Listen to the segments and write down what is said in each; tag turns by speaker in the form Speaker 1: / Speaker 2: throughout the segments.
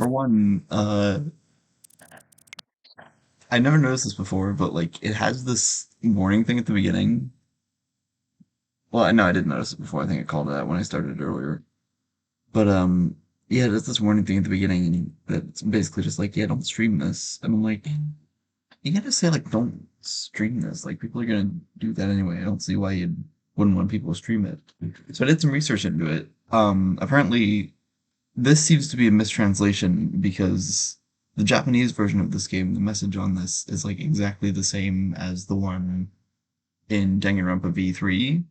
Speaker 1: For one, I never noticed this before, but like it has this warning thing at the beginning. Well, no, I didn't notice it before. I think I called it out when I started earlier. But yeah, there's this warning thing at the beginning that's basically just like, yeah, don't stream this. And I'm like, you gotta say like, don't stream this. Like people are gonna do that anyway. I don't see why you wouldn't want people to stream it. So I did some research into it. Apparently this seems to be a mistranslation because the Japanese version of this game, the message on this is like exactly the same as the one in Danganronpa V3,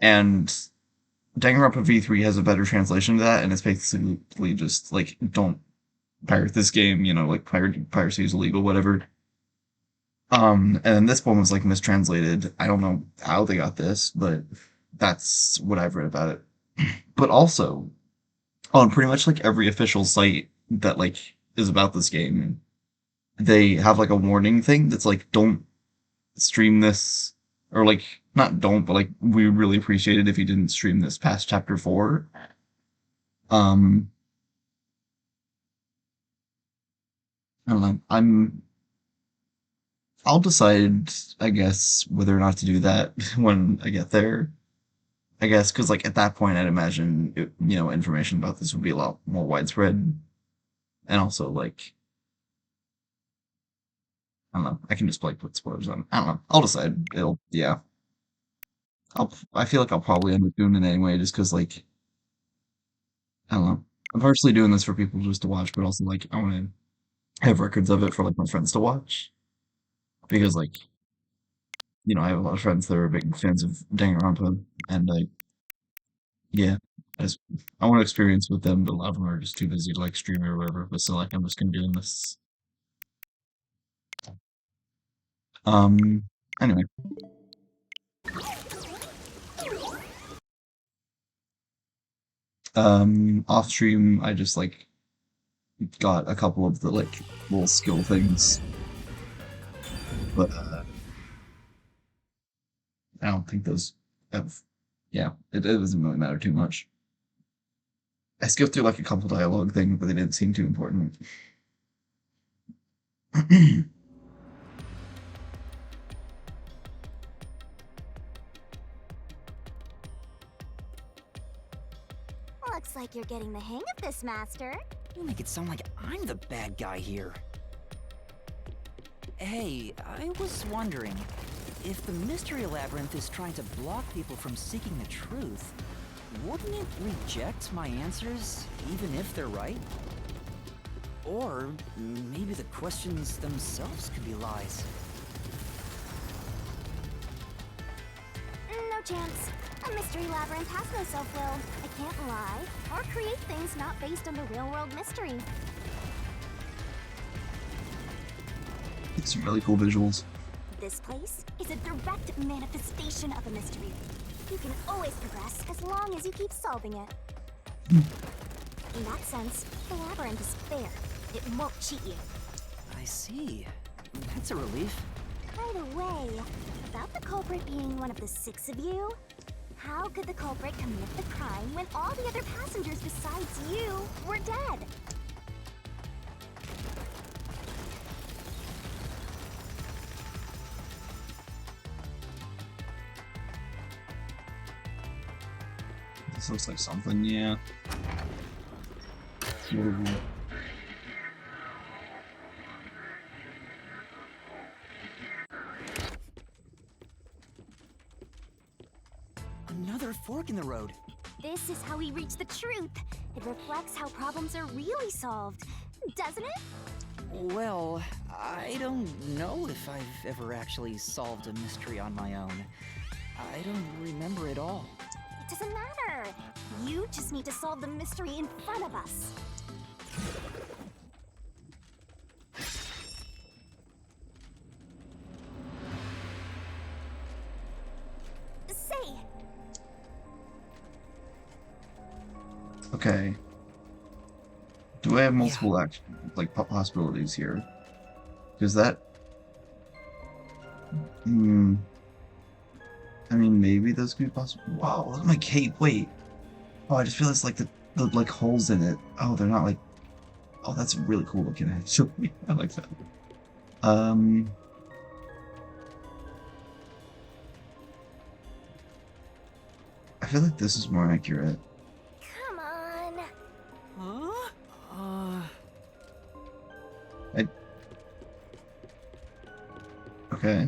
Speaker 1: and Danganronpa V3 has a better translation to that, and it's basically just like don't pirate this game, like piracy is illegal, whatever. And this one was like mistranslated. I don't know how they got this, but that's what I've read about it. But also, on pretty much like every official site that like is about this game, they have like a warning thing that's like don't stream this, or like not don't, but like we would really appreciate it if you didn't stream this past chapter 4. Um I don't know. I'll decide, I guess, whether or not to do that when I get there. I guess because like at that point I'd imagine information about this would be a lot more widespread, and also like I don't know. I can just like put spoilers on. I don't know. I'll decide. Yeah. I feel like I'll probably end up doing it anyway, just because like I don't know. I'm partially doing this for people just to watch, but also like I want to have records of it for like my friends to watch because like I have a lot of friends that are big fans of Danganronpa, and yeah, I just I want to experience with them, but a lot of them are just too busy to like stream or whatever. But so like I'm just gonna do this. Um. Anyway, off stream, I just like got a couple of the like little skill things, but I don't think those have. Yeah, it doesn't really matter too much. I skipped through like a couple dialogue things, but they didn't seem too important.
Speaker 2: Looks like you're getting the hang of this, Master.
Speaker 3: You make it sound like I'm the bad guy here. Hey, I was wondering, if the Mystery Labyrinth is trying to block people from seeking the truth, wouldn't it reject my answers, even if they're right? Or maybe the questions themselves could be lies.
Speaker 2: No chance. A mystery labyrinth has no self-will. It can't lie or create things not based on the real-world mystery.
Speaker 1: It's some really cool visuals.
Speaker 2: This place is a direct manifestation of a mystery. You can always progress as long as you keep solving it. In that sense, the labyrinth is fair. It won't cheat you.
Speaker 3: I see. That's a relief.
Speaker 2: By the way, about the culprit being one of the 6 of you, how could the culprit commit the crime when all the other passengers besides you were dead?
Speaker 1: This looks like something, yeah. Ooh.
Speaker 3: Another fork in the road.
Speaker 2: This is how we reach the truth. It reflects how problems are really solved, doesn't it?
Speaker 3: Well, I don't know if I've ever actually solved a mystery on my own. I don't remember it all.
Speaker 2: It doesn't matter. You just need to solve the mystery in front of us. Say,
Speaker 1: Okay. Do I have multiple possibilities here? Because that. Hmm. I mean, maybe those could be possible. Wow, look at my cape. Wait. Oh, I just realized like the like holes in it. Oh, they're not like. Oh, that's really cool looking, actually. I like that. Um, I feel like this is more accurate.
Speaker 2: Come on.
Speaker 3: Huh?
Speaker 1: I, okay.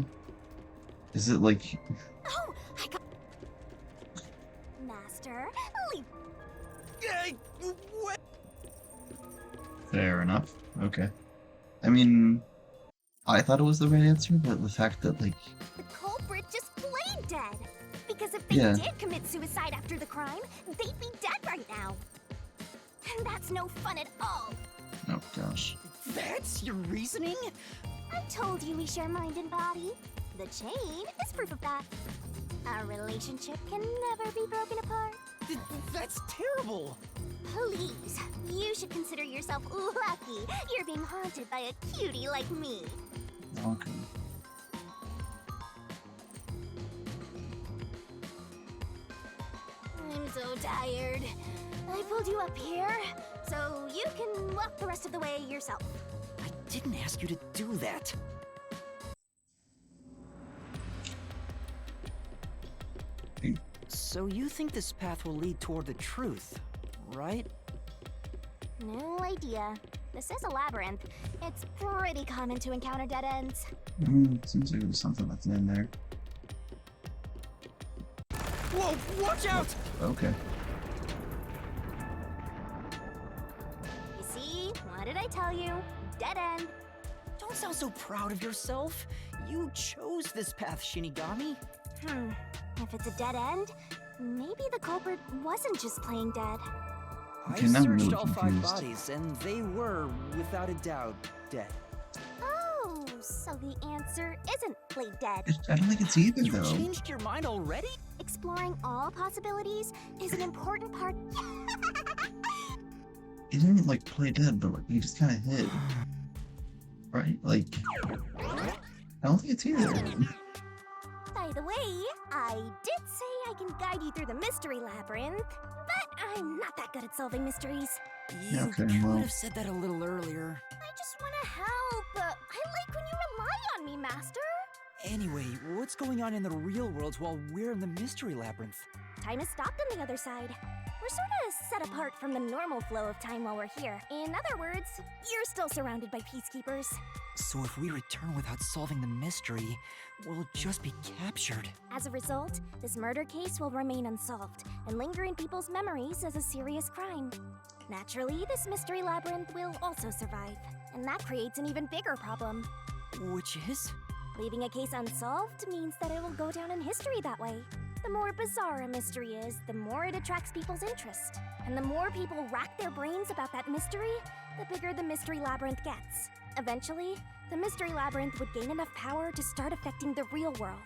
Speaker 1: Is it like...
Speaker 2: Oh, I got. Master, leave.
Speaker 3: Hey, what?
Speaker 1: Fair enough. Okay. I mean, I thought it was the right answer, but the fact that, like...
Speaker 2: The culprit just played dead. Because if they
Speaker 1: Yeah.
Speaker 2: did commit suicide after the crime, they'd be dead right now. And that's no fun at all.
Speaker 1: Oh, gosh.
Speaker 3: That's your reasoning?
Speaker 2: I told you we share mind and body. The chain is proof of that. Our relationship can never be broken apart.
Speaker 3: That's terrible.
Speaker 2: Please, you should consider yourself lucky you're being haunted by a cutie like me.
Speaker 1: Okay.
Speaker 2: I'm so tired. I pulled you up here, so you can walk the rest of the way yourself.
Speaker 3: I didn't ask you to do that. So you think this path will lead toward the truth, right?
Speaker 2: No idea. This is a labyrinth. It's pretty common to encounter dead ends.
Speaker 1: Seems like there's something that's in there.
Speaker 3: Whoa, watch out!
Speaker 1: Okay.
Speaker 2: You see? What did I tell you? Dead end.
Speaker 3: Don't sound so proud of yourself. You chose this path, Shinigami.
Speaker 2: If it's a dead end, maybe the culprit wasn't just playing dead.
Speaker 1: Okay,
Speaker 3: I
Speaker 1: now I'm
Speaker 3: searched
Speaker 1: really
Speaker 3: all 5
Speaker 1: confused.
Speaker 3: bodies, and they were, without a doubt, dead.
Speaker 2: Oh, so the answer isn't played dead.
Speaker 1: I don't think it's either,
Speaker 3: You
Speaker 1: though.
Speaker 3: changed your mind already?
Speaker 2: Exploring all possibilities is an important part.
Speaker 1: He didn't, like, play dead, but like, he just kind of hid. Right? Like... I don't think it's either.
Speaker 2: By the way, I did say I can guide you through the mystery labyrinth, but I'm not that good at solving mysteries.
Speaker 3: You
Speaker 1: Okay,
Speaker 3: could
Speaker 1: well.
Speaker 3: have said that a little earlier.
Speaker 2: I just want to help. I like when you rely on me, Master.
Speaker 3: Anyway, what's going on in the real world while we're in the mystery labyrinth?
Speaker 2: Time has stopped on the other side. We're sort of set apart from the normal flow of time while we're here. In other words, you're still surrounded by peacekeepers.
Speaker 3: So if we return without solving the mystery, we'll just be captured.
Speaker 2: As a result, this murder case will remain unsolved and linger in people's memories as a serious crime. Naturally, this mystery labyrinth will also survive, and that creates an even bigger problem.
Speaker 3: Which is?
Speaker 2: Leaving a case unsolved means that it will go down in history that way. The more bizarre a mystery is, the more it attracts people's interest. And the more people rack their brains about that mystery, the bigger the mystery labyrinth gets. Eventually, the mystery labyrinth would gain enough power to start affecting the real world.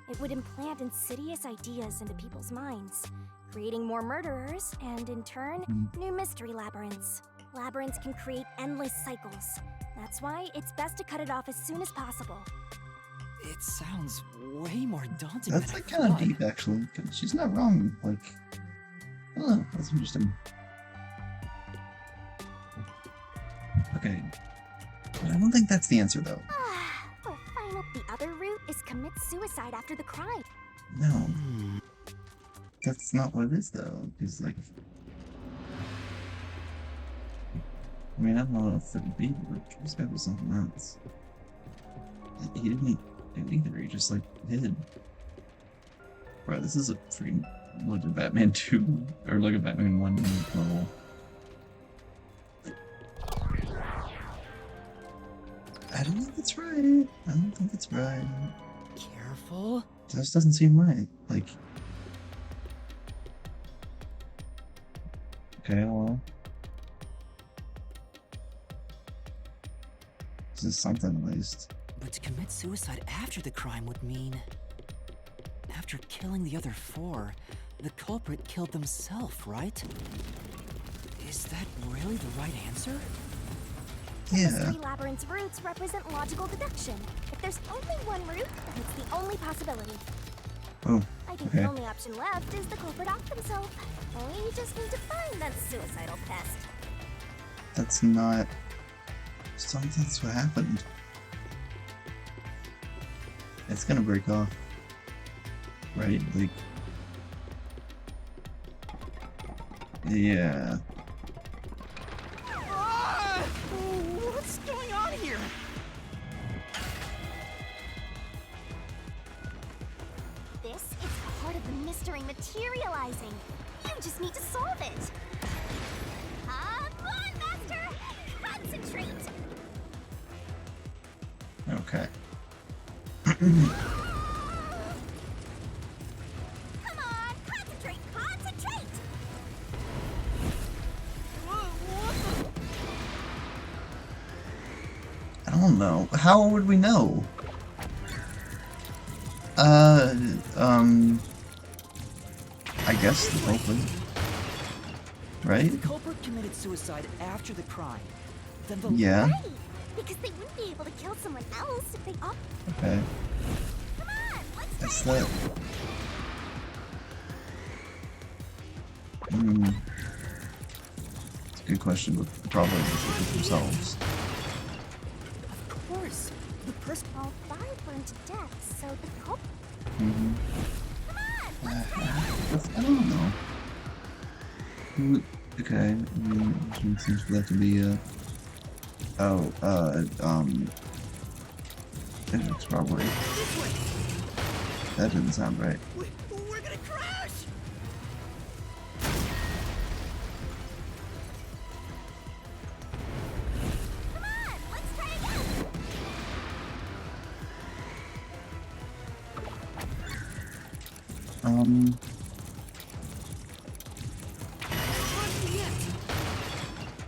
Speaker 2: It would implant insidious ideas into people's minds, creating more murderers and, in turn, new mystery labyrinths. Labyrinths can create endless cycles. That's why it's best to cut it off as soon as possible.
Speaker 3: It sounds way more daunting
Speaker 1: That's
Speaker 3: than
Speaker 1: like
Speaker 3: I
Speaker 1: kind of
Speaker 3: thought.
Speaker 1: deep, actually. 'Cause she's not wrong. Like, I don't know. That's interesting. Okay. But I don't think that's the answer, though.
Speaker 2: For final, the other route is commit suicide after the crime.
Speaker 1: No,
Speaker 3: Hmm.
Speaker 1: that's not what it is, though. Because, like, I mean, I don't know if it would be, like, there's gotta be something else. He didn't do either. He just, like, hid. Bro, this is a freaking look at Batman 2 or look at Batman 1 level. I don't think it's right. I don't think it's right.
Speaker 3: Careful.
Speaker 1: This doesn't seem right. Like, okay, well, this is something at least.
Speaker 3: But to commit suicide after the crime would mean... After killing the other 4, the culprit killed themselves, right? Is that really the right answer?
Speaker 2: The
Speaker 1: Yeah.
Speaker 2: mystery labyrinth's roots represent logical deduction. If there's only one route, then it's the only possibility.
Speaker 1: Oh,
Speaker 2: I think
Speaker 1: okay.
Speaker 2: the only option left is the culprit off himself. We just need to find that suicidal pest.
Speaker 1: That's not... That's what happened. It's gonna break off. Right? Like... Yeah.
Speaker 3: Ah! What's going on here?
Speaker 2: This is part of the mystery materializing. You just need to solve it. Come on, Master! Concentrate!
Speaker 1: Okay.
Speaker 2: Come on, concentrate, concentrate!
Speaker 1: I don't know. How would we know? I guess the culprit. Right?
Speaker 3: The culprit committed suicide after the crime. Then the
Speaker 1: Yeah.
Speaker 2: Right! Because they wouldn't be able to kill someone else if they... Oh,
Speaker 1: Okay.
Speaker 2: come on, let's
Speaker 1: That's
Speaker 2: try
Speaker 1: that. Hmm. It's a good question, but probably just themselves.
Speaker 3: Of course, the person.
Speaker 2: All five burned to death, so the culprit...
Speaker 1: Mm-hmm.
Speaker 2: Come on, let's try it!
Speaker 1: I don't know. Okay, I mean, it seems for that to be, it's probably...
Speaker 3: This way.
Speaker 1: That didn't sound right.
Speaker 3: We're gonna crash.
Speaker 2: Come on, let's try again!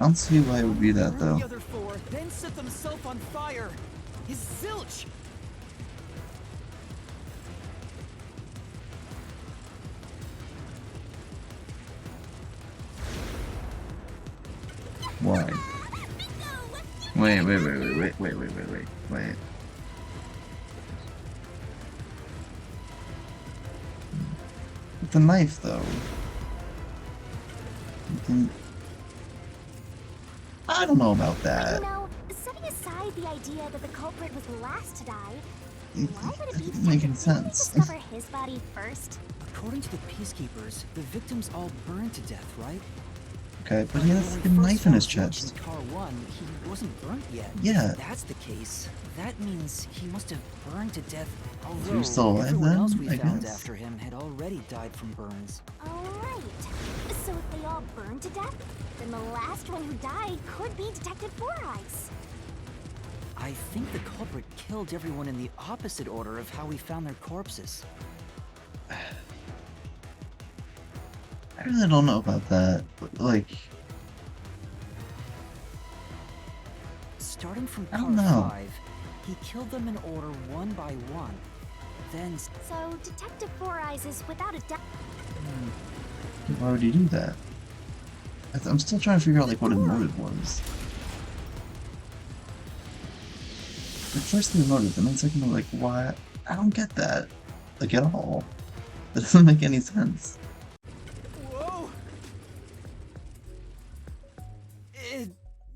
Speaker 1: I don't see why it would be that,
Speaker 3: Burn
Speaker 1: though.
Speaker 3: the other four, then set themselves on fire. Is zilch.
Speaker 1: Why? Wait. With the knife, though. I don't know about that.
Speaker 2: You know, setting aside the idea that the culprit was the last to die,
Speaker 1: It
Speaker 2: why would it be
Speaker 1: doesn't make any
Speaker 2: detective Maybe
Speaker 1: sense.
Speaker 2: discover his body first?
Speaker 3: According to the peacekeepers, the victims all burned to death, right?
Speaker 1: Okay, but he has a
Speaker 3: When we
Speaker 1: fucking
Speaker 3: first
Speaker 1: knife in his
Speaker 3: found Zilch
Speaker 1: chest.
Speaker 3: In car 1, he wasn't burnt yet.
Speaker 1: Yeah.
Speaker 3: If that's the case, that means he must have burned to death.
Speaker 1: he
Speaker 3: Although
Speaker 1: was still alive
Speaker 3: everyone
Speaker 1: then,
Speaker 3: else we
Speaker 1: I
Speaker 3: found
Speaker 1: guess.
Speaker 3: after him had already died from burns.
Speaker 2: Alright. So if they all burned to death, then the last one who died could be Detective Four Eyes.
Speaker 3: I think the culprit killed everyone in the opposite order of how we found their corpses.
Speaker 1: I really don't know about that. Like,
Speaker 3: Starting from
Speaker 1: I
Speaker 3: car
Speaker 1: don't know.
Speaker 3: 5, he killed them in order one by one. Then
Speaker 2: So Detective Four Eyes is without a doubt.
Speaker 1: why would he do that? I'm still trying to figure out, like, what his motive was. Like, first the motive, and then secondly, like, why? I don't get that. Like, at all. That doesn't make any sense.
Speaker 3: Whoa! It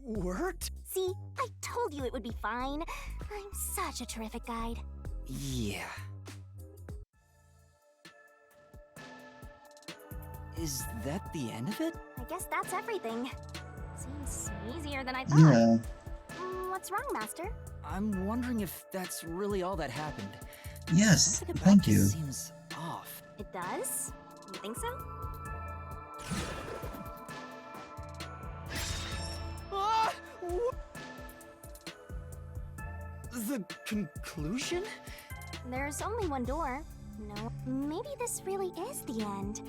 Speaker 3: worked?
Speaker 2: See, I told you it would be fine. I'm such a terrific guide.
Speaker 3: Yeah. Is that the end of it?
Speaker 2: I guess that's everything. Seems easier than I thought.
Speaker 1: Yeah.
Speaker 2: What's wrong, Master?
Speaker 3: I'm wondering if that's really all that happened.
Speaker 1: Yes,
Speaker 3: Something about
Speaker 1: thank
Speaker 3: this
Speaker 1: you.
Speaker 3: seems off.
Speaker 2: It does? You think so?
Speaker 3: Ah! The conclusion?
Speaker 2: There's only one door. No, maybe this really is the end.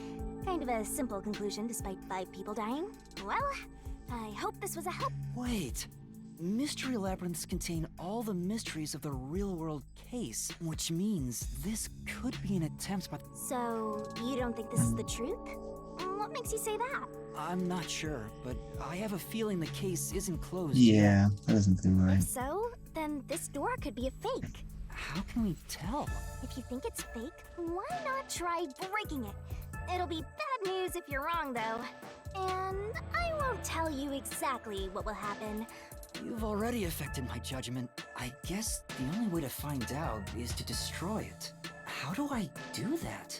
Speaker 2: Kind of a simple conclusion despite 5 people dying. Well, I hope this was a help.
Speaker 3: Wait. Mystery labyrinths contain all the mysteries of the real-world case, which means this could be an attempt by...
Speaker 2: So, you don't think this is the truth? What makes you say that?
Speaker 3: I'm not sure, but I have a feeling the case isn't closed
Speaker 1: Yeah,
Speaker 3: yet.
Speaker 1: that doesn't seem right.
Speaker 2: If so, then this door could be a fake.
Speaker 3: How can we tell?
Speaker 2: If you think it's fake, why not try breaking it? It'll be bad news if you're wrong, though. And I won't tell you exactly what will happen.
Speaker 3: You've already affected my judgment. I guess the only way to find out is to destroy it. How do I do that?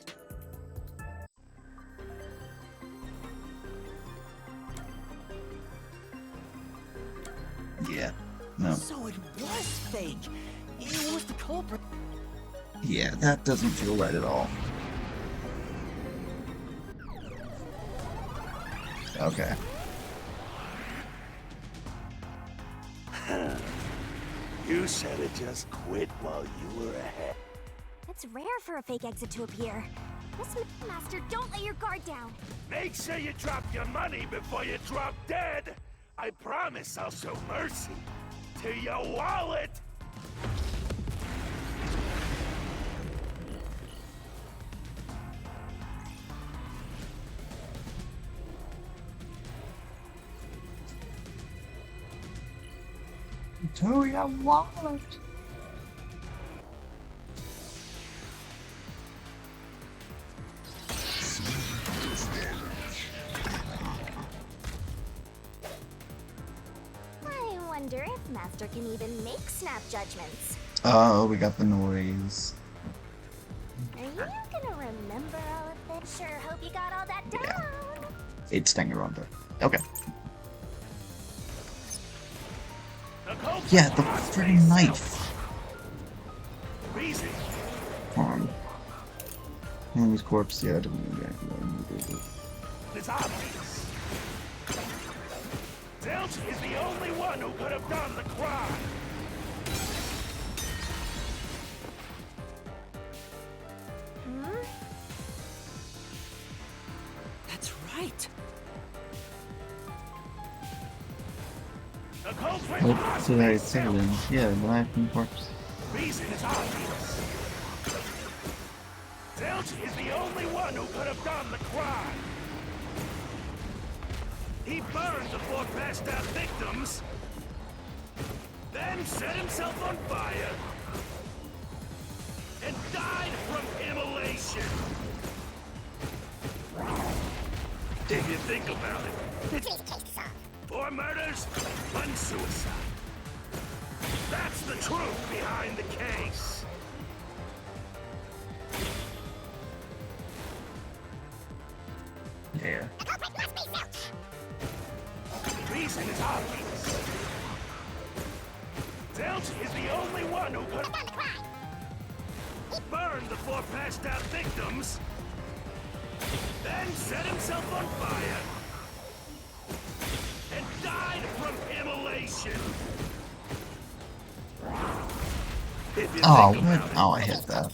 Speaker 1: Yeah. No.
Speaker 3: So it was fake. It was the culprit.
Speaker 1: Yeah, that doesn't feel right at all. Okay.
Speaker 4: You said it just quit while you were ahead.
Speaker 2: It's rare for a fake exit to appear. This master, don't let your guard down.
Speaker 4: Make sure you drop your money before you drop dead. I promise I'll show mercy to your wallet.
Speaker 1: To your wallet.
Speaker 2: I wonder if Master can even make snap judgments.
Speaker 1: Oh, we got the noise.
Speaker 2: Are you gonna remember all of this? Sure hope you got all that down.
Speaker 1: Yeah. It's Danganronpa. Okay. Yeah, the freaking knife.
Speaker 4: Easy.
Speaker 1: Henry's corpse, yeah, I didn't exactly.
Speaker 4: It's obvious. Zilch is the only one who could have done the crime.
Speaker 2: Hmm?
Speaker 3: That's right.
Speaker 4: The culprit
Speaker 1: Oh,
Speaker 4: must
Speaker 1: so
Speaker 4: be
Speaker 1: I say
Speaker 4: Zilch.
Speaker 1: then. Yeah, the knife and corpse.
Speaker 4: Reason is obvious. Zilch is the only one who could have done the crime. He burned the 4 passed out victims, then set himself on fire, and died from immolation. If you think about it, 4 murders, 1 suicide. That's the truth behind the case.
Speaker 1: Yeah.
Speaker 4: The reason is obvious. Zilch is the only one who could have done the crime. He burned the 4 passed out victims, then set himself on fire, and died from immolation. If you
Speaker 1: Oh,
Speaker 4: think
Speaker 1: what?
Speaker 4: about it,
Speaker 1: Oh, I hit that.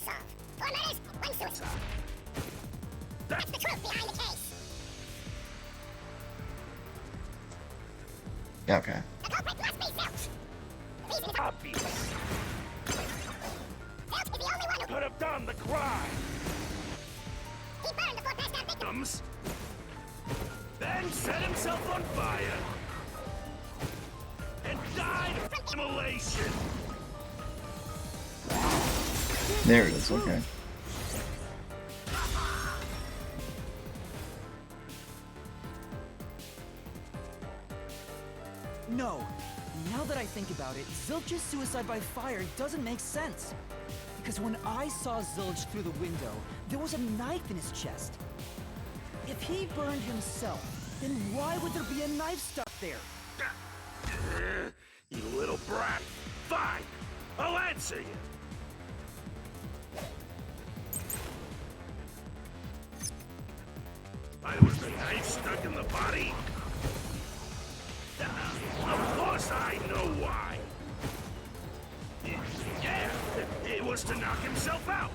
Speaker 4: that's the truth behind the case.
Speaker 1: Yeah, okay.
Speaker 4: The culprit must be Zilch. The reason is obvious. Zilch is the only one who could have done the crime. He burned the 4 passed out victims, then set himself on fire, and died from immolation.
Speaker 1: There it is, okay.
Speaker 3: No. Now that I think about it, Zilch's suicide by fire doesn't make sense. Because when I saw Zilch through the window, there was a knife in his chest. If he burned himself, then why would there be a knife stuck there?
Speaker 4: You little brat. Fine. I'll answer you. Why was the knife stuck in the body? Of course I know why. Yeah, it was to knock himself out.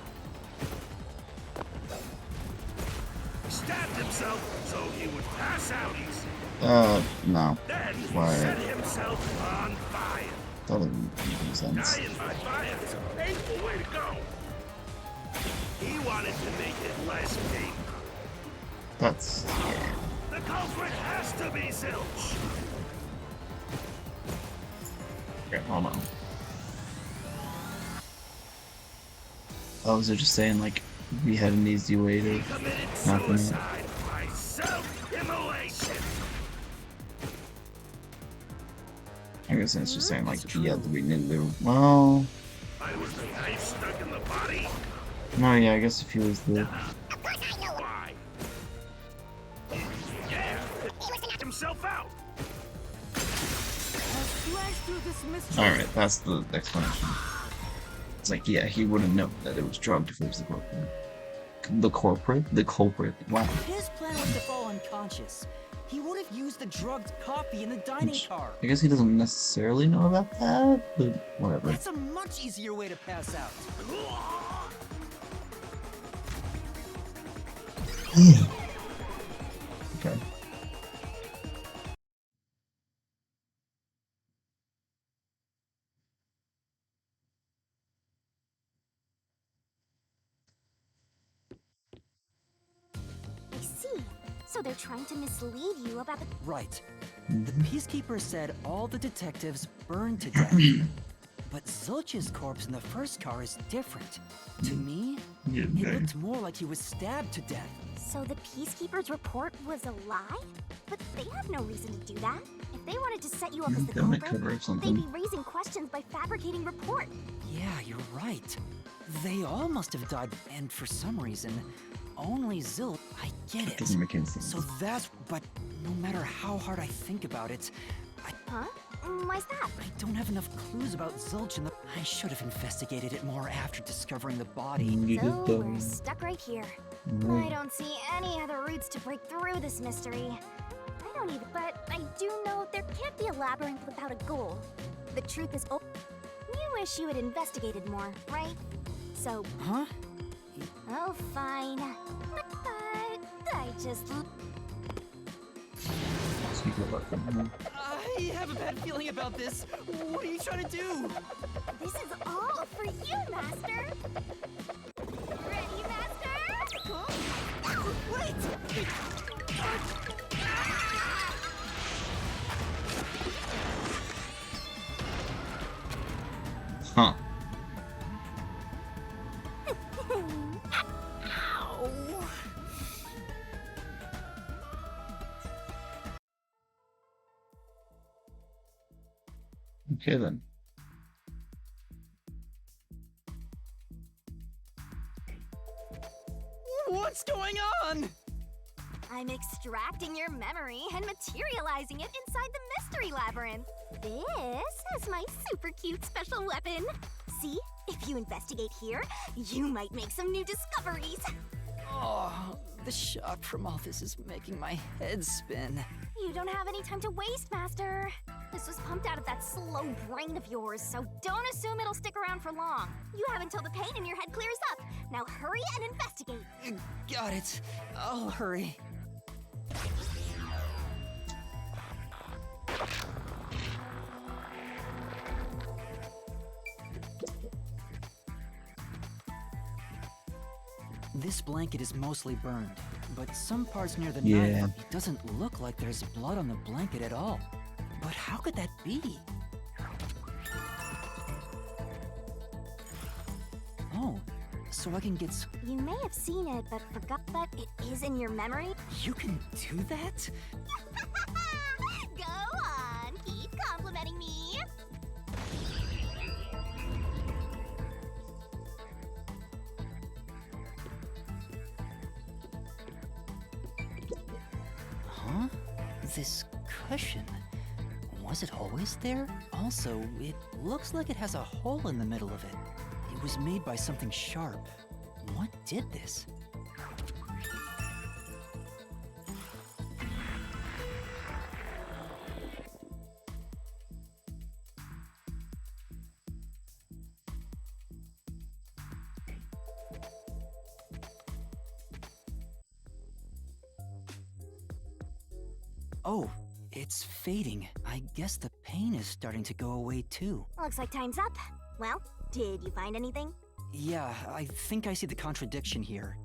Speaker 4: He stabbed himself so he would pass out easy.
Speaker 1: No.
Speaker 4: Then he
Speaker 1: Why?
Speaker 4: set himself on fire.
Speaker 1: That doesn't make any sense.
Speaker 4: Dying by fire is a painful way to go. He wanted to make it less painful.
Speaker 1: That's... yeah.
Speaker 4: The culprit has to be Zilch.
Speaker 1: Okay, hold on. Oh, was it just saying, like, we had an easy way to
Speaker 4: He committed
Speaker 1: knock him out?
Speaker 4: suicide by self-immolation.
Speaker 1: I guess it's just saying, like, he had to be new. Well,
Speaker 4: I was the knife stuck in the body.
Speaker 1: no, yeah, I guess if he was the...
Speaker 4: Why? Yeah, he was himself out.
Speaker 1: Alright, that's the explanation. It's like, yeah, he wouldn't know that it was drugged if it was the corporate. The corporate? The culprit. Wow.
Speaker 3: His plan was to fall unconscious. He would have used the drugged coffee in the dining car.
Speaker 1: I guess he doesn't necessarily know about that, but whatever.
Speaker 3: That's a much easier way to pass out.
Speaker 1: Okay.
Speaker 2: I see. So they're trying to mislead you about the...
Speaker 3: Right. The Peacekeeper said all the detectives burned to death. But Zilch's corpse in the first car is different. To me,
Speaker 1: Yeah,
Speaker 3: it
Speaker 1: okay.
Speaker 3: looked more like he was stabbed to death.
Speaker 2: So the Peacekeeper's report was a lie? But they have no reason to do that. If they wanted to set you up as the
Speaker 1: Don't make
Speaker 2: culprit,
Speaker 1: cover or
Speaker 2: they'd
Speaker 1: something.
Speaker 2: be raising questions by fabricating report.
Speaker 3: Yeah, you're right. They all must have died, and for some reason, only Zilch. I get it.
Speaker 1: Doesn't make any sense.
Speaker 3: So that's. But no matter how hard I think about it,
Speaker 2: Huh? Why's that?
Speaker 3: I don't have enough clues about Zilch and the. I should have investigated it more after discovering the body.
Speaker 1: You did
Speaker 2: So we're stuck right here. I don't see any other routes to break through this mystery. I don't even, but I do know there can't be a labyrinth without a goal. The truth is, you wish you had investigated more, right? So,
Speaker 3: Huh?
Speaker 2: oh, fine. But I just...
Speaker 1: Secret weapon.
Speaker 3: I have a bad feeling about this. What are you trying to do?
Speaker 2: This is all for you, Master! Ready, Master?
Speaker 3: Huh? Wait!
Speaker 1: Huh.
Speaker 2: Ow.
Speaker 1: Okay then.
Speaker 3: What's going on?
Speaker 2: I'm extracting your memory and materializing it inside the mystery labyrinth. This is my super cute special weapon. See, if you investigate here, you might make some new discoveries.
Speaker 3: Oh, the shock from all this is making my head spin.
Speaker 2: You don't have any time to waste, Master. This was pumped out of that slow brain of yours, so don't assume it'll stick around for long. You have until the pain in your head clears up. Now hurry and investigate.
Speaker 3: Got it. I'll hurry. This blanket is mostly burned, but some parts near the
Speaker 1: Yeah.
Speaker 3: knife, it doesn't look like there's blood on the blanket at all. But how could that be? Oh, so I can get
Speaker 2: You may have seen it, but forgot that it is in your memory.
Speaker 3: You can do that?
Speaker 2: Go on, keep complimenting me.
Speaker 3: Huh? This cushion. Was it always there? Also, it looks like it has a hole in the middle of it. It was made by something sharp. What did this? Oh, it's fading. I guess the pain is starting to go away too.
Speaker 2: Looks like time's up. Well, did you find anything?
Speaker 3: Yeah, I think I see the contradiction here.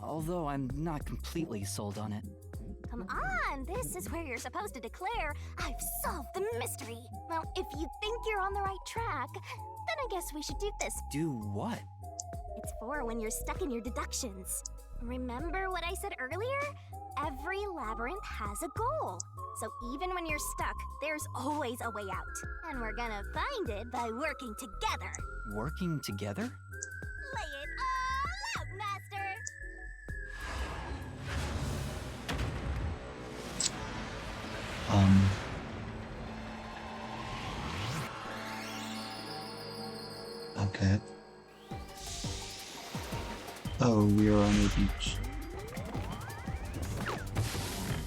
Speaker 3: Although I'm not completely sold on it.
Speaker 2: Come on, this is where you're supposed to declare, I've solved the mystery. Well, if you think you're on the right track, then I guess we should do this.
Speaker 3: Do what?
Speaker 2: It's for when you're stuck in your deductions. Remember what I said earlier? every labyrinth has a goal. So even when you're stuck, there's always a way out. And we're gonna find it by working together.
Speaker 3: Working together?
Speaker 2: Lay it all out, Master!
Speaker 1: Okay. Oh, we are on a beach.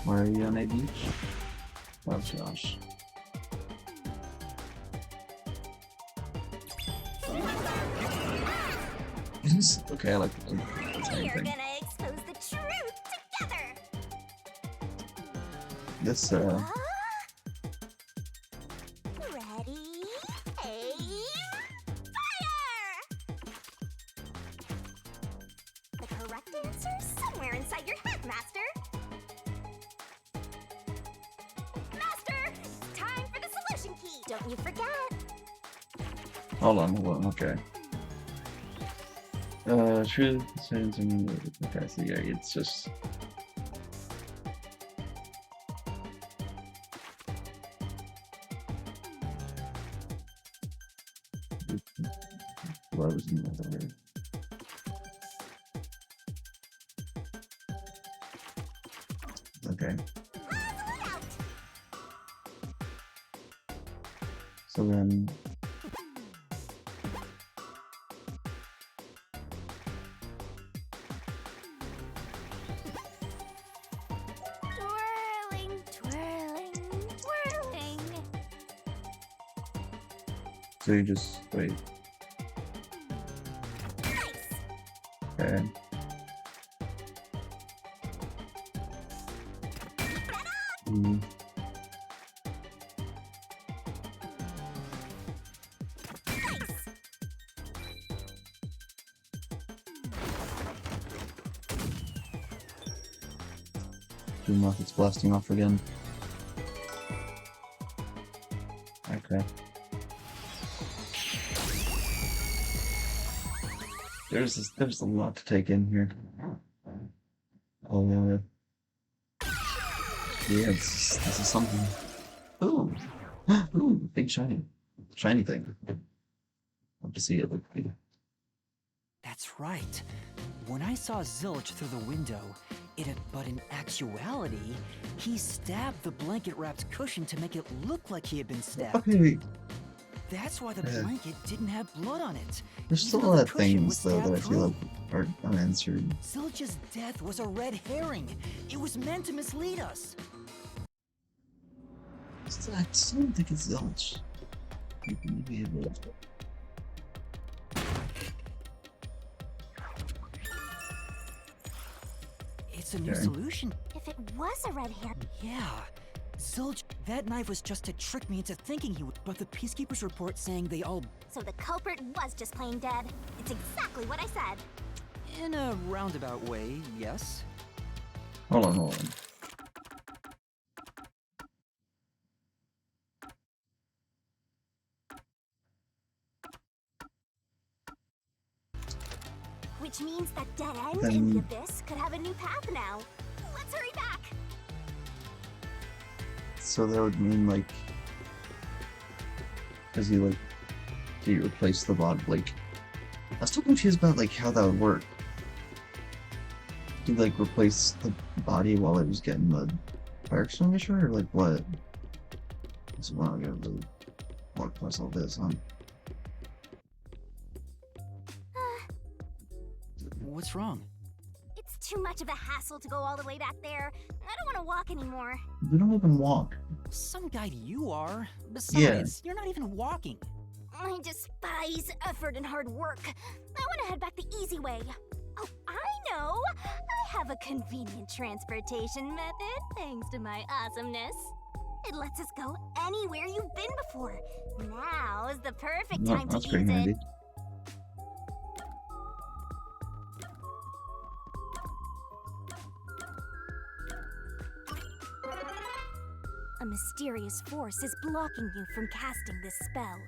Speaker 1: Why are you on a beach? Oh gosh. Okay, I like the tiny
Speaker 2: We're
Speaker 1: thing.
Speaker 2: gonna expose the truth together!
Speaker 1: This,
Speaker 2: Ready? Aim! Fire! The correct answer's somewhere inside your head, Master. Master, it's time for the solution key. Don't you forget.
Speaker 1: hold on, okay. Truth, okay, so yeah, it's just... What was in there? Okay.
Speaker 2: Puzzle it out.
Speaker 1: So then...
Speaker 2: Twirling, twirling, twirling.
Speaker 1: So you just... wait.
Speaker 2: Nice.
Speaker 1: Okay. Mm.
Speaker 2: Nice.
Speaker 1: Doom rockets blasting off again. Okay. There's a lot to take in here. Oh yeah. Yeah, this is something. Ooh. Ooh, big shiny thing. Love to see it.
Speaker 3: That's right. When I saw Zilch through the window, but in actuality, he stabbed the blanket-wrapped cushion to make it look like he had been stabbed.
Speaker 1: Okay,
Speaker 3: That's why the blanket didn't have blood on it.
Speaker 1: there's
Speaker 3: even
Speaker 1: still a
Speaker 3: though
Speaker 1: lot
Speaker 3: the
Speaker 1: of
Speaker 3: cushion
Speaker 1: things
Speaker 3: was
Speaker 1: though that I
Speaker 3: stabbed
Speaker 1: feel
Speaker 3: through.
Speaker 1: like are unanswered.
Speaker 3: Zilch's death was a red herring. It was meant to mislead us.
Speaker 1: I still don't think it's Zilch. Maybe it will.
Speaker 3: It's a new
Speaker 1: Okay.
Speaker 3: solution.
Speaker 2: If it was a red hair,
Speaker 3: Yeah. Zilch, that knife was just to trick me into thinking he would. But the Peacekeepers report saying they all,
Speaker 2: so the culprit was just plain dead. It's exactly what I said.
Speaker 3: in a roundabout way, yes.
Speaker 1: Hold on.
Speaker 2: Which means that dead end
Speaker 1: Then-
Speaker 2: in the abyss could have a new path now. Let's hurry back.
Speaker 1: So that would mean like, does he replace the body? Like, I was still confused about like how that would work. Do you like replace the body while it was getting the fire extinguisher, or like what? So wow, I gotta really walk past all this, huh?
Speaker 3: What's wrong?
Speaker 2: It's too much of a hassle to go all the way back there. I don't want to walk anymore.
Speaker 1: We don't even walk.
Speaker 3: Some guide you are. Besides, you're not even walking.
Speaker 2: I despise effort and hard work. I want to head back the easy way. Oh, I know! I have a convenient transportation method, thanks to my awesomeness. It lets us go anywhere you've been before. Now is the perfect
Speaker 1: No,
Speaker 2: time to
Speaker 1: that's
Speaker 2: use
Speaker 1: pretty handy.
Speaker 2: it. A mysterious force is blocking you from casting this spell.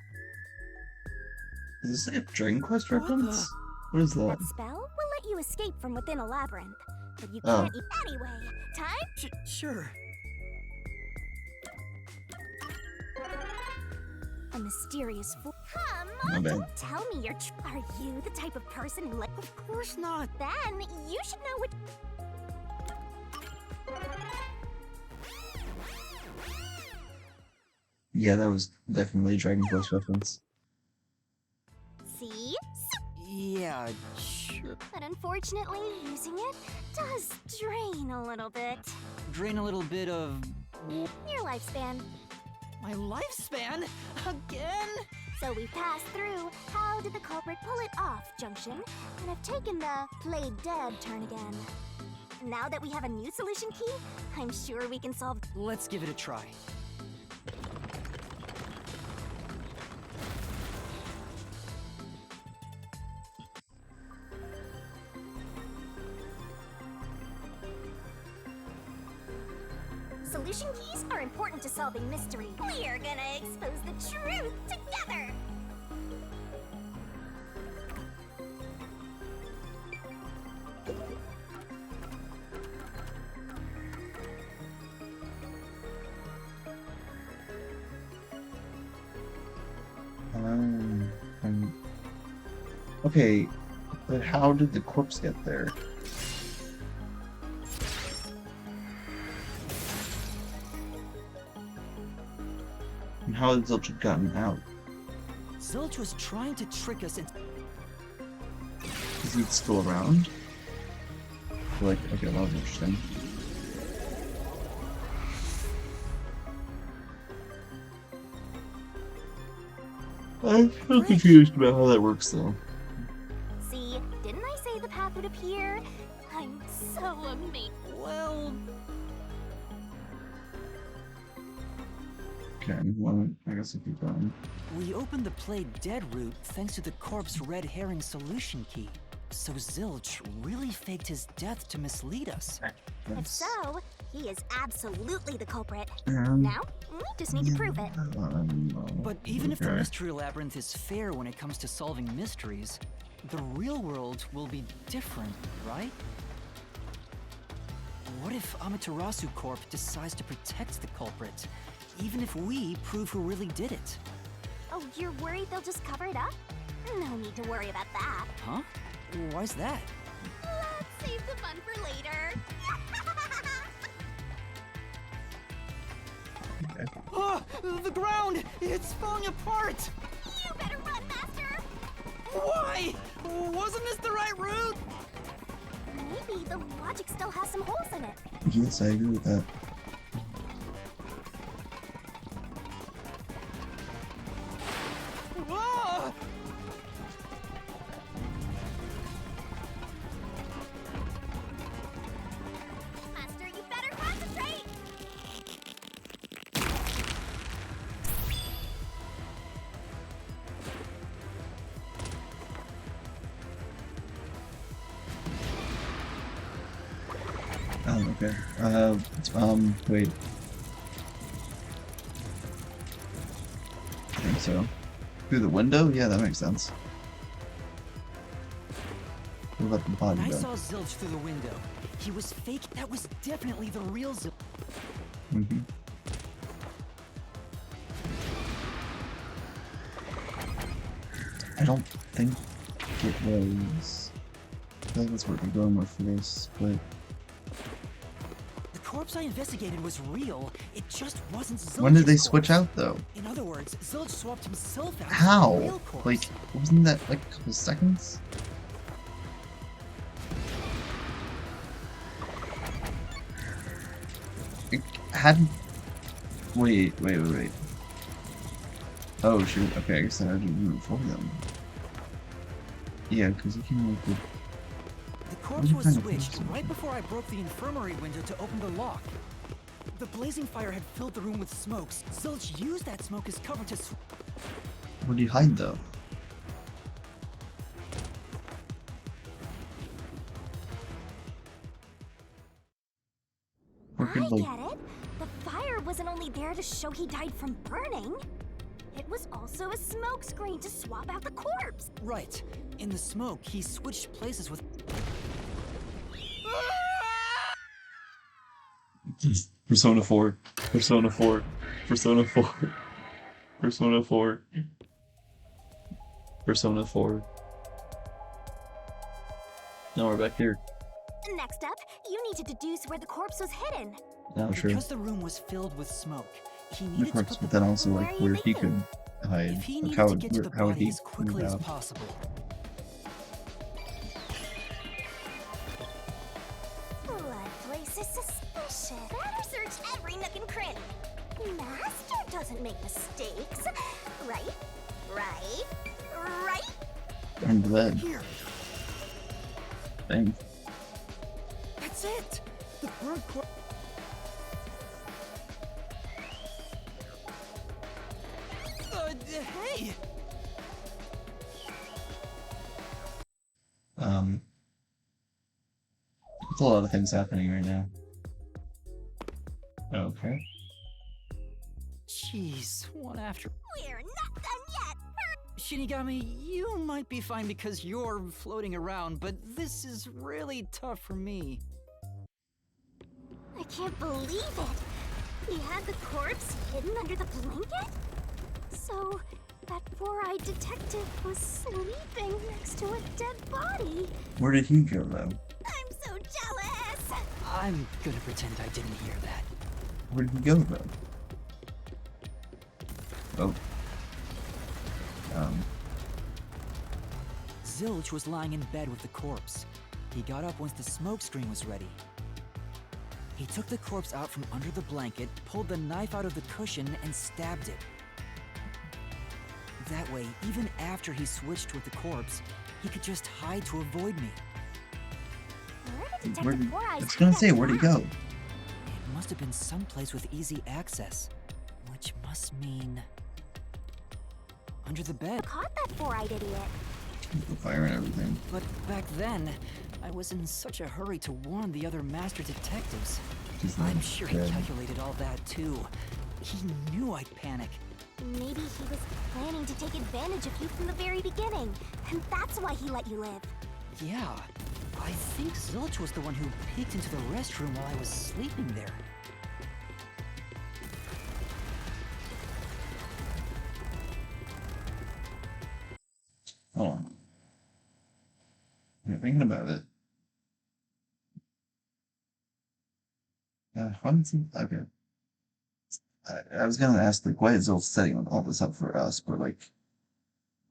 Speaker 1: Is this like a Dragon Quest
Speaker 3: What the-
Speaker 1: reference? What is that?
Speaker 2: That spell will let you escape from within a labyrinth. but you
Speaker 1: Oh.
Speaker 2: can't eat anyway. Time?
Speaker 3: Sure.
Speaker 2: A mysterious fool. Come
Speaker 1: My
Speaker 2: on,
Speaker 1: bad.
Speaker 2: don't tell me you're. Are you the type of person who like?
Speaker 3: Of course not.
Speaker 2: Then you should know what.
Speaker 1: Yeah, that was definitely a Dragon Quest reference.
Speaker 2: See?
Speaker 3: Yeah, sure.
Speaker 2: But unfortunately, using it does drain a little bit.
Speaker 3: Drain a little bit of
Speaker 2: Your lifespan.
Speaker 3: my lifespan again.
Speaker 2: So we've passed through how did the culprit pull it off junction, and have taken the play dead turn again. Now that we have a new solution key, I'm sure we can solve.
Speaker 3: Let's give it a try.
Speaker 2: Solution keys are important to solving mystery. We're gonna expose the truth together!
Speaker 1: Okay, but how did the corpse get there? And how had Zilch gotten out?
Speaker 3: Zilch was trying to trick us into.
Speaker 1: Is he still around? Like, okay, that was interesting. I'm still confused about how that works, though.
Speaker 2: See, didn't I say the path would appear? I'm so amazed.
Speaker 3: Well,
Speaker 1: Okay, well, I guess I'll keep going.
Speaker 3: we opened the play dead route thanks to the corpse red herring solution key. So Zilch really faked his death to mislead us.
Speaker 2: If so, he is absolutely the culprit.
Speaker 1: Um,
Speaker 2: Now, we just need to prove it.
Speaker 3: But even if the
Speaker 1: okay.
Speaker 3: mystery labyrinth is fair when it comes to solving mysteries, the real world will be different, right? What if Amaterasu Corp decides to protect the culprit, even if we prove who really did it?
Speaker 2: Oh, you're worried they'll just cover it up? No need to worry about that.
Speaker 3: Huh? Why's that?
Speaker 2: Let's save the fun for later.
Speaker 3: Oh, the ground! It's falling apart!
Speaker 2: You better run, Master!
Speaker 3: Why? Wasn't this the right route?
Speaker 2: Maybe the logic still has some holes in it.
Speaker 1: Yes, I agree with that.
Speaker 3: Ah!
Speaker 2: Master, you better concentrate!
Speaker 1: Oh, okay. Wait. I think so. Through the window? Yeah, that makes sense. What about the body,
Speaker 3: When I
Speaker 1: though?
Speaker 3: saw Zilch through the window, he was fake. That was definitely the real Zilch.
Speaker 1: Mm-hmm. I don't think it was. I feel like that's what we're going with for this, but
Speaker 3: The corpse I investigated was real. It just wasn't Zilch's
Speaker 1: when did they
Speaker 3: corpse.
Speaker 1: switch out, though?
Speaker 3: In other words, Zilch swapped himself out for the
Speaker 1: How?
Speaker 3: real corpse.
Speaker 1: Like, wasn't that like a couple seconds? It hadn't. Wait. Oh shoot. Okay, I guess I had to do it before them. Yeah, because he came up with.
Speaker 3: The corpse
Speaker 1: you
Speaker 3: was
Speaker 1: kind of
Speaker 3: switched
Speaker 1: think so?
Speaker 3: right before I broke the infirmary window to open the lock. The blazing fire had filled the room with smokes. Zilch used that smoke as cover to
Speaker 1: Where do you hide though? Or
Speaker 2: I
Speaker 1: could, like,
Speaker 2: get it. The fire wasn't only there to show he died from burning. It was also a smoke screen to swap out the corpse.
Speaker 3: Right. In the smoke, he switched places with.
Speaker 1: Persona 4. Persona 4. Persona 4. Persona 4. Persona 4. Now we're back here.
Speaker 2: Next up, you need to deduce where the corpse was hidden.
Speaker 1: Now sure.
Speaker 3: Because the room was filled with smoke, he
Speaker 1: The
Speaker 3: needed to
Speaker 1: corpse,
Speaker 3: put
Speaker 1: but
Speaker 3: the
Speaker 1: then also
Speaker 2: Where
Speaker 1: like
Speaker 2: are you
Speaker 1: where he
Speaker 2: thinking?
Speaker 1: could hide.
Speaker 3: if he
Speaker 1: Like
Speaker 3: needed
Speaker 1: how
Speaker 3: to
Speaker 1: would
Speaker 3: get to the
Speaker 1: how would
Speaker 3: body
Speaker 1: he
Speaker 3: as quickly
Speaker 1: move
Speaker 3: as
Speaker 1: out?
Speaker 3: possible.
Speaker 2: Blood place is suspicious. Better search every nook and cranny. Master doesn't make mistakes. Right? Right? Right?
Speaker 1: Under the bed.
Speaker 3: Here,
Speaker 1: Thing.
Speaker 3: that's it. The bird corpse. Hey!
Speaker 1: There's a lot of things happening right now. Okay.
Speaker 3: Jeez, one after.
Speaker 2: We're not done yet.
Speaker 3: Shinigami, you might be fine because you're floating around, but this is really tough for me.
Speaker 2: I can't believe it. He had the corpse hidden under the blanket? So, that four-eyed detective was sleeping next to a dead body.
Speaker 1: Where did he go though?
Speaker 2: I'm so jealous!
Speaker 3: I'm gonna pretend I didn't hear that.
Speaker 1: Where did he go though? Oh.
Speaker 3: Zilch was lying in bed with the corpse. He got up once the smoke screen was ready. He took the corpse out from under the blanket, pulled the knife out of the cushion, and stabbed it. That way, even after he switched with the corpse, he could just hide to avoid me.
Speaker 2: Where did
Speaker 1: Where
Speaker 2: Detective
Speaker 1: did,
Speaker 2: Four
Speaker 1: I
Speaker 2: Eyes
Speaker 1: was gonna
Speaker 2: hide
Speaker 1: say,
Speaker 2: that
Speaker 1: where'd he
Speaker 2: trap?
Speaker 1: go?
Speaker 3: It must have been someplace with easy access, which must mean under the bed.
Speaker 2: Caught that four-eyed idiot.
Speaker 1: The fire and everything.
Speaker 3: But back then, I was in such a hurry to warn the other master detectives.
Speaker 1: He's
Speaker 3: I'm
Speaker 1: not
Speaker 3: sure he
Speaker 1: dead.
Speaker 3: calculated all that too. He knew I'd panic.
Speaker 2: Maybe he was planning to take advantage of you from the very beginning, and that's why he let you live.
Speaker 3: Yeah, I think Zilch was the one who peeked into the restroom while I was sleeping there.
Speaker 1: Hold on. You're thinking about it. Why did he? Okay. I was gonna ask like why is Zil setting all this up for us, but like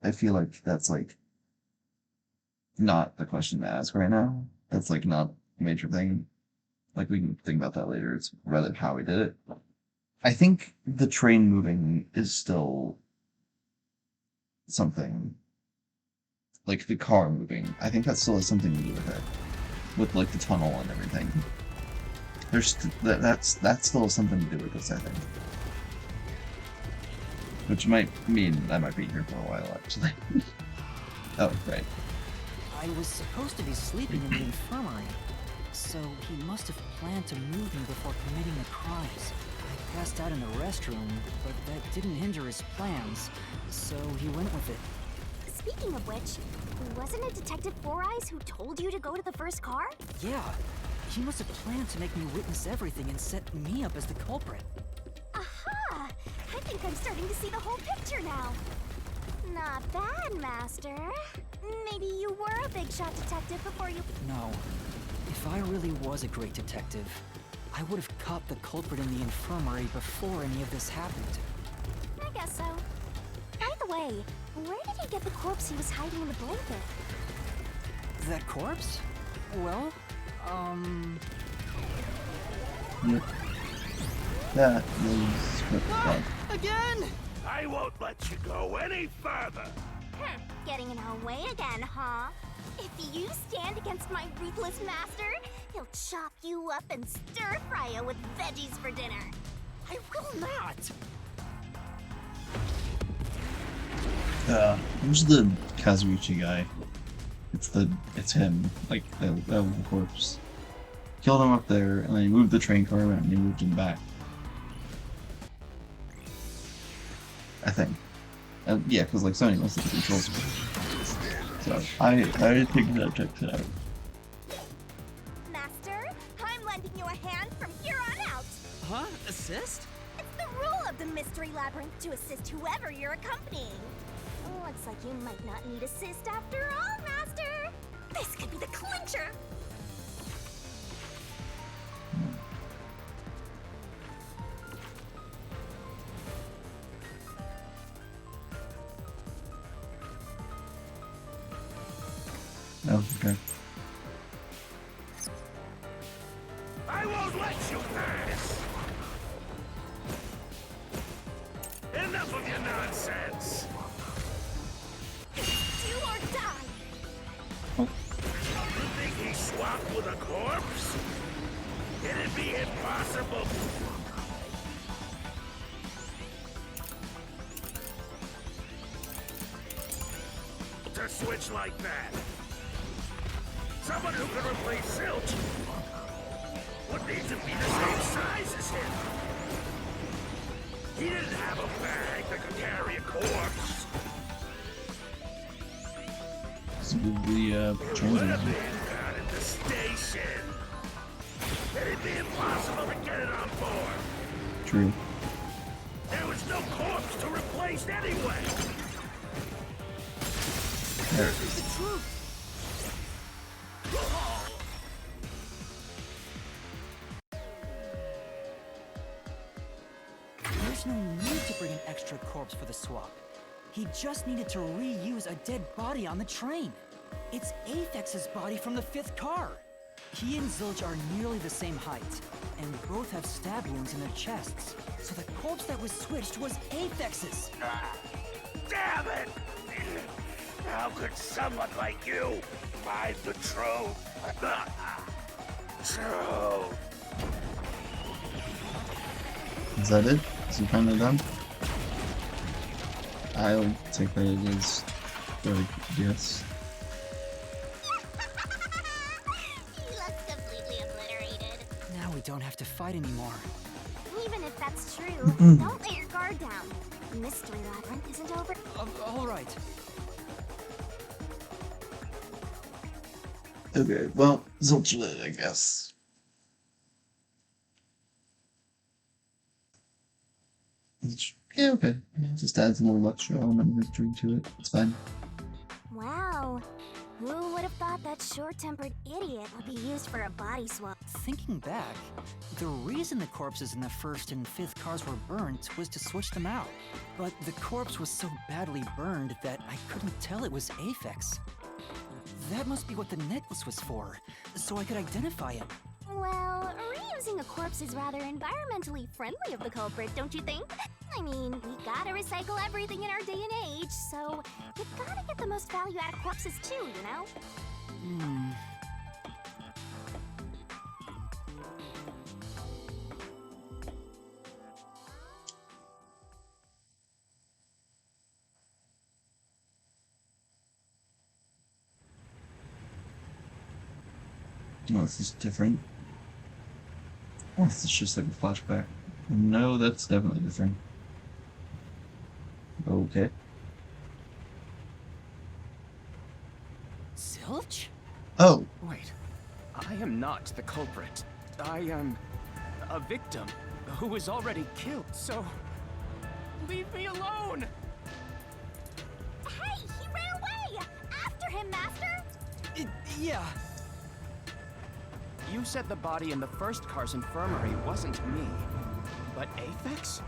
Speaker 1: I feel like that's like not the question to ask right now. That's like not a major thing. Like we can think about that later. It's rather how we did it. I think the train moving is still something. Like the car moving. I think that still has something to do with it. With like the tunnel and everything. There's that still has something to do with this, I think. Which might mean I might be here for a while actually. Oh, right.
Speaker 3: I was supposed to be sleeping in the infirmary, so he must have planned to move me before committing the crimes. I passed out in the restroom, but that didn't hinder his plans, so he went with it.
Speaker 2: Speaking of which, wasn't it Detective Four Eyes who told you to go to the first car?
Speaker 3: Yeah, he must have planned to make me witness everything and set me up as the culprit.
Speaker 2: Aha! I think I'm starting to see the whole picture now. Not bad, Master. Maybe you were a big shot detective before you...
Speaker 3: No, if I really was a great detective, I would have caught the culprit in the infirmary before any of this happened.
Speaker 2: I guess so. By the way, where did he get the corpse he was hiding in the blanket?
Speaker 3: That corpse? Well,
Speaker 1: Yep. That was what the fuck.
Speaker 3: again!
Speaker 4: I won't let you go any further.
Speaker 2: Getting in our way again, huh? If you stand against my ruthless master, he'll chop you up and stir-fry you with veggies for dinner.
Speaker 3: I will not!
Speaker 1: Who's the Kazuichi guy? It's him, like the corpse. Killed him up there, and then he moved the train car around and he moved him back. I think. Yeah, because like Sony most of the controls. So I think that checks it out.
Speaker 2: Master, I'm lending you a hand from here on out.
Speaker 3: assist?
Speaker 2: It's the rule of the Mystery Labyrinth to assist whoever you're accompanying. Looks like you might not need assist after all, Master. This could be the clincher.
Speaker 1: Oh, okay.
Speaker 4: I won't let you pass! Enough of your nonsense!
Speaker 2: Do or die.
Speaker 4: You think he swapped with a corpse? It'd be impossible. To switch like that. Someone who can replace Zilch would need to be the same size as him. He didn't have a bag that could carry a corpse.
Speaker 1: So the
Speaker 4: Would
Speaker 1: transit.
Speaker 4: have been down at the station. It'd be impossible to get it on board.
Speaker 1: True.
Speaker 4: There was no corpse to replace anyway.
Speaker 1: There.
Speaker 3: This is the truth. There's no need to bring an extra corpse for the swap. He just needed to reuse a dead body on the train. It's Aphex's body from the 5th car. He and Zilch are nearly the same height, and both have stab wounds in their chests. So the corpse that was switched was Aphex's.
Speaker 4: Damn it! How could someone like you find the truth? Truth.
Speaker 1: Is that it? Is he finally done? I'll take that as a yes.
Speaker 2: He looks completely obliterated.
Speaker 3: Now we don't have to fight anymore.
Speaker 2: Even if that's true,
Speaker 1: Mm-hmm.
Speaker 2: don't let your guard down. The Mystery Labyrinth isn't over.
Speaker 3: All right.
Speaker 1: Okay, well, Zilch lit, I guess. Yeah, okay. Just adds a little extra element of history to it. It's fine.
Speaker 2: Wow. Who would have thought that short-tempered idiot would be used for a body swap?
Speaker 3: Thinking back, the reason the corpses in the 1st and 5th cars were burnt was to switch them out. But the corpse was so badly burned that I couldn't tell it was Aphex. That must be what the necklace was for, so I could identify him.
Speaker 2: Well, reusing a corpse is rather environmentally friendly of the culprit, don't you think? I mean, we gotta recycle everything in our day and age, so you gotta get the most value out of corpses too, you know?
Speaker 3: Hmm.
Speaker 1: Oh, this is different. Oh, this is just like a flashback. No, that's definitely different. Okay.
Speaker 3: Zilch?
Speaker 1: Oh,
Speaker 5: Wait, I am not the culprit. I am a victim who was already killed, so leave me alone!
Speaker 2: Hey, he ran away! After him, Master!
Speaker 3: Yeah.
Speaker 5: You said the body in the 1st car's infirmary wasn't me, but Aphex?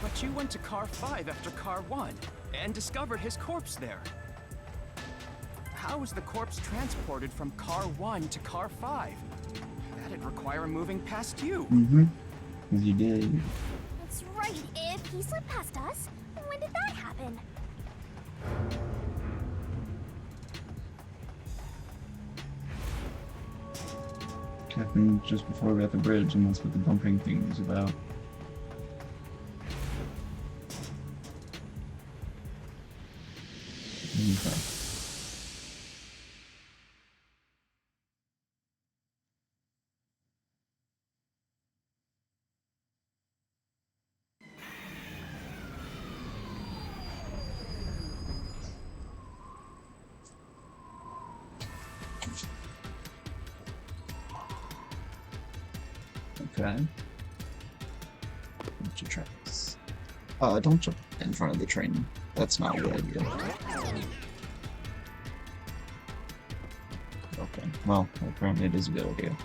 Speaker 5: But you went to car 5 after car 1 and discovered his corpse there. How was the corpse transported from car 1 to car 5? That'd require moving past you.
Speaker 1: mm-hmm. Because you did.
Speaker 2: That's right, if he slipped past us, when did that happen?
Speaker 1: Happened just before we got the bridge, and that's what the bumping thing was about. Okay. Okay. to tracks. Don't jump in front of the train. That's not a good idea. Okay, well, apparently it is a good idea.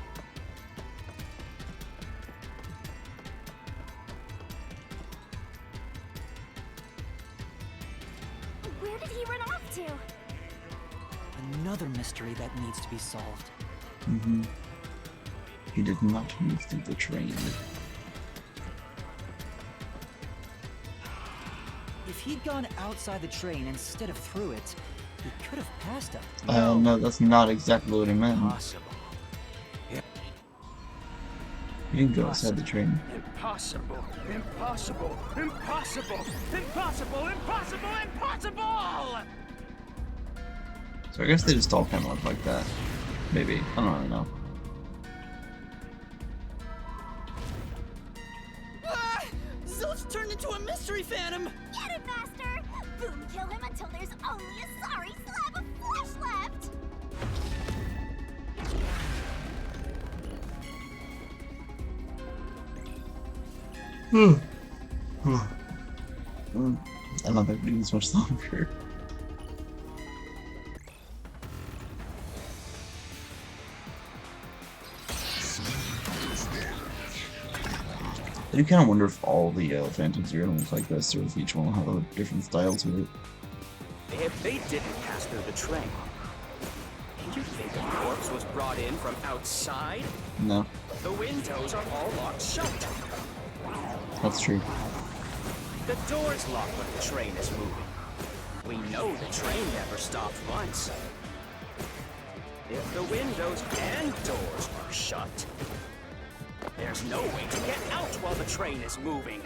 Speaker 2: Where did he run off to?
Speaker 3: Another mystery that needs to be solved.
Speaker 1: Mm-hmm. He did not move through the train.
Speaker 3: If he'd gone outside the train instead of through it, he could have passed us.
Speaker 1: No, that's not exactly what he meant.
Speaker 5: Impossible.
Speaker 1: He didn't go outside the train.
Speaker 5: Impossible. Impossible. Impossible. Impossible. Impossible. Impossible!
Speaker 1: So I guess they just all kind of look like that. Maybe. I don't really know.
Speaker 3: Zilch turned into a mystery phantom!
Speaker 2: Get it, Master! Boom kill him until there's only a sorry slab of flesh left!
Speaker 1: I don't think we do this much longer. I do kind of wonder if all the phantoms are gonna look like this, or if each one will have a different style to it.
Speaker 5: If they didn't pass through the train, you think the corpse was brought in from outside?
Speaker 1: No,
Speaker 5: The windows are all locked shut.
Speaker 1: that's true.
Speaker 5: The door's locked when the train is moving. We know the train never stopped once. If the windows and doors are shut, there's no way to get out while the train is moving.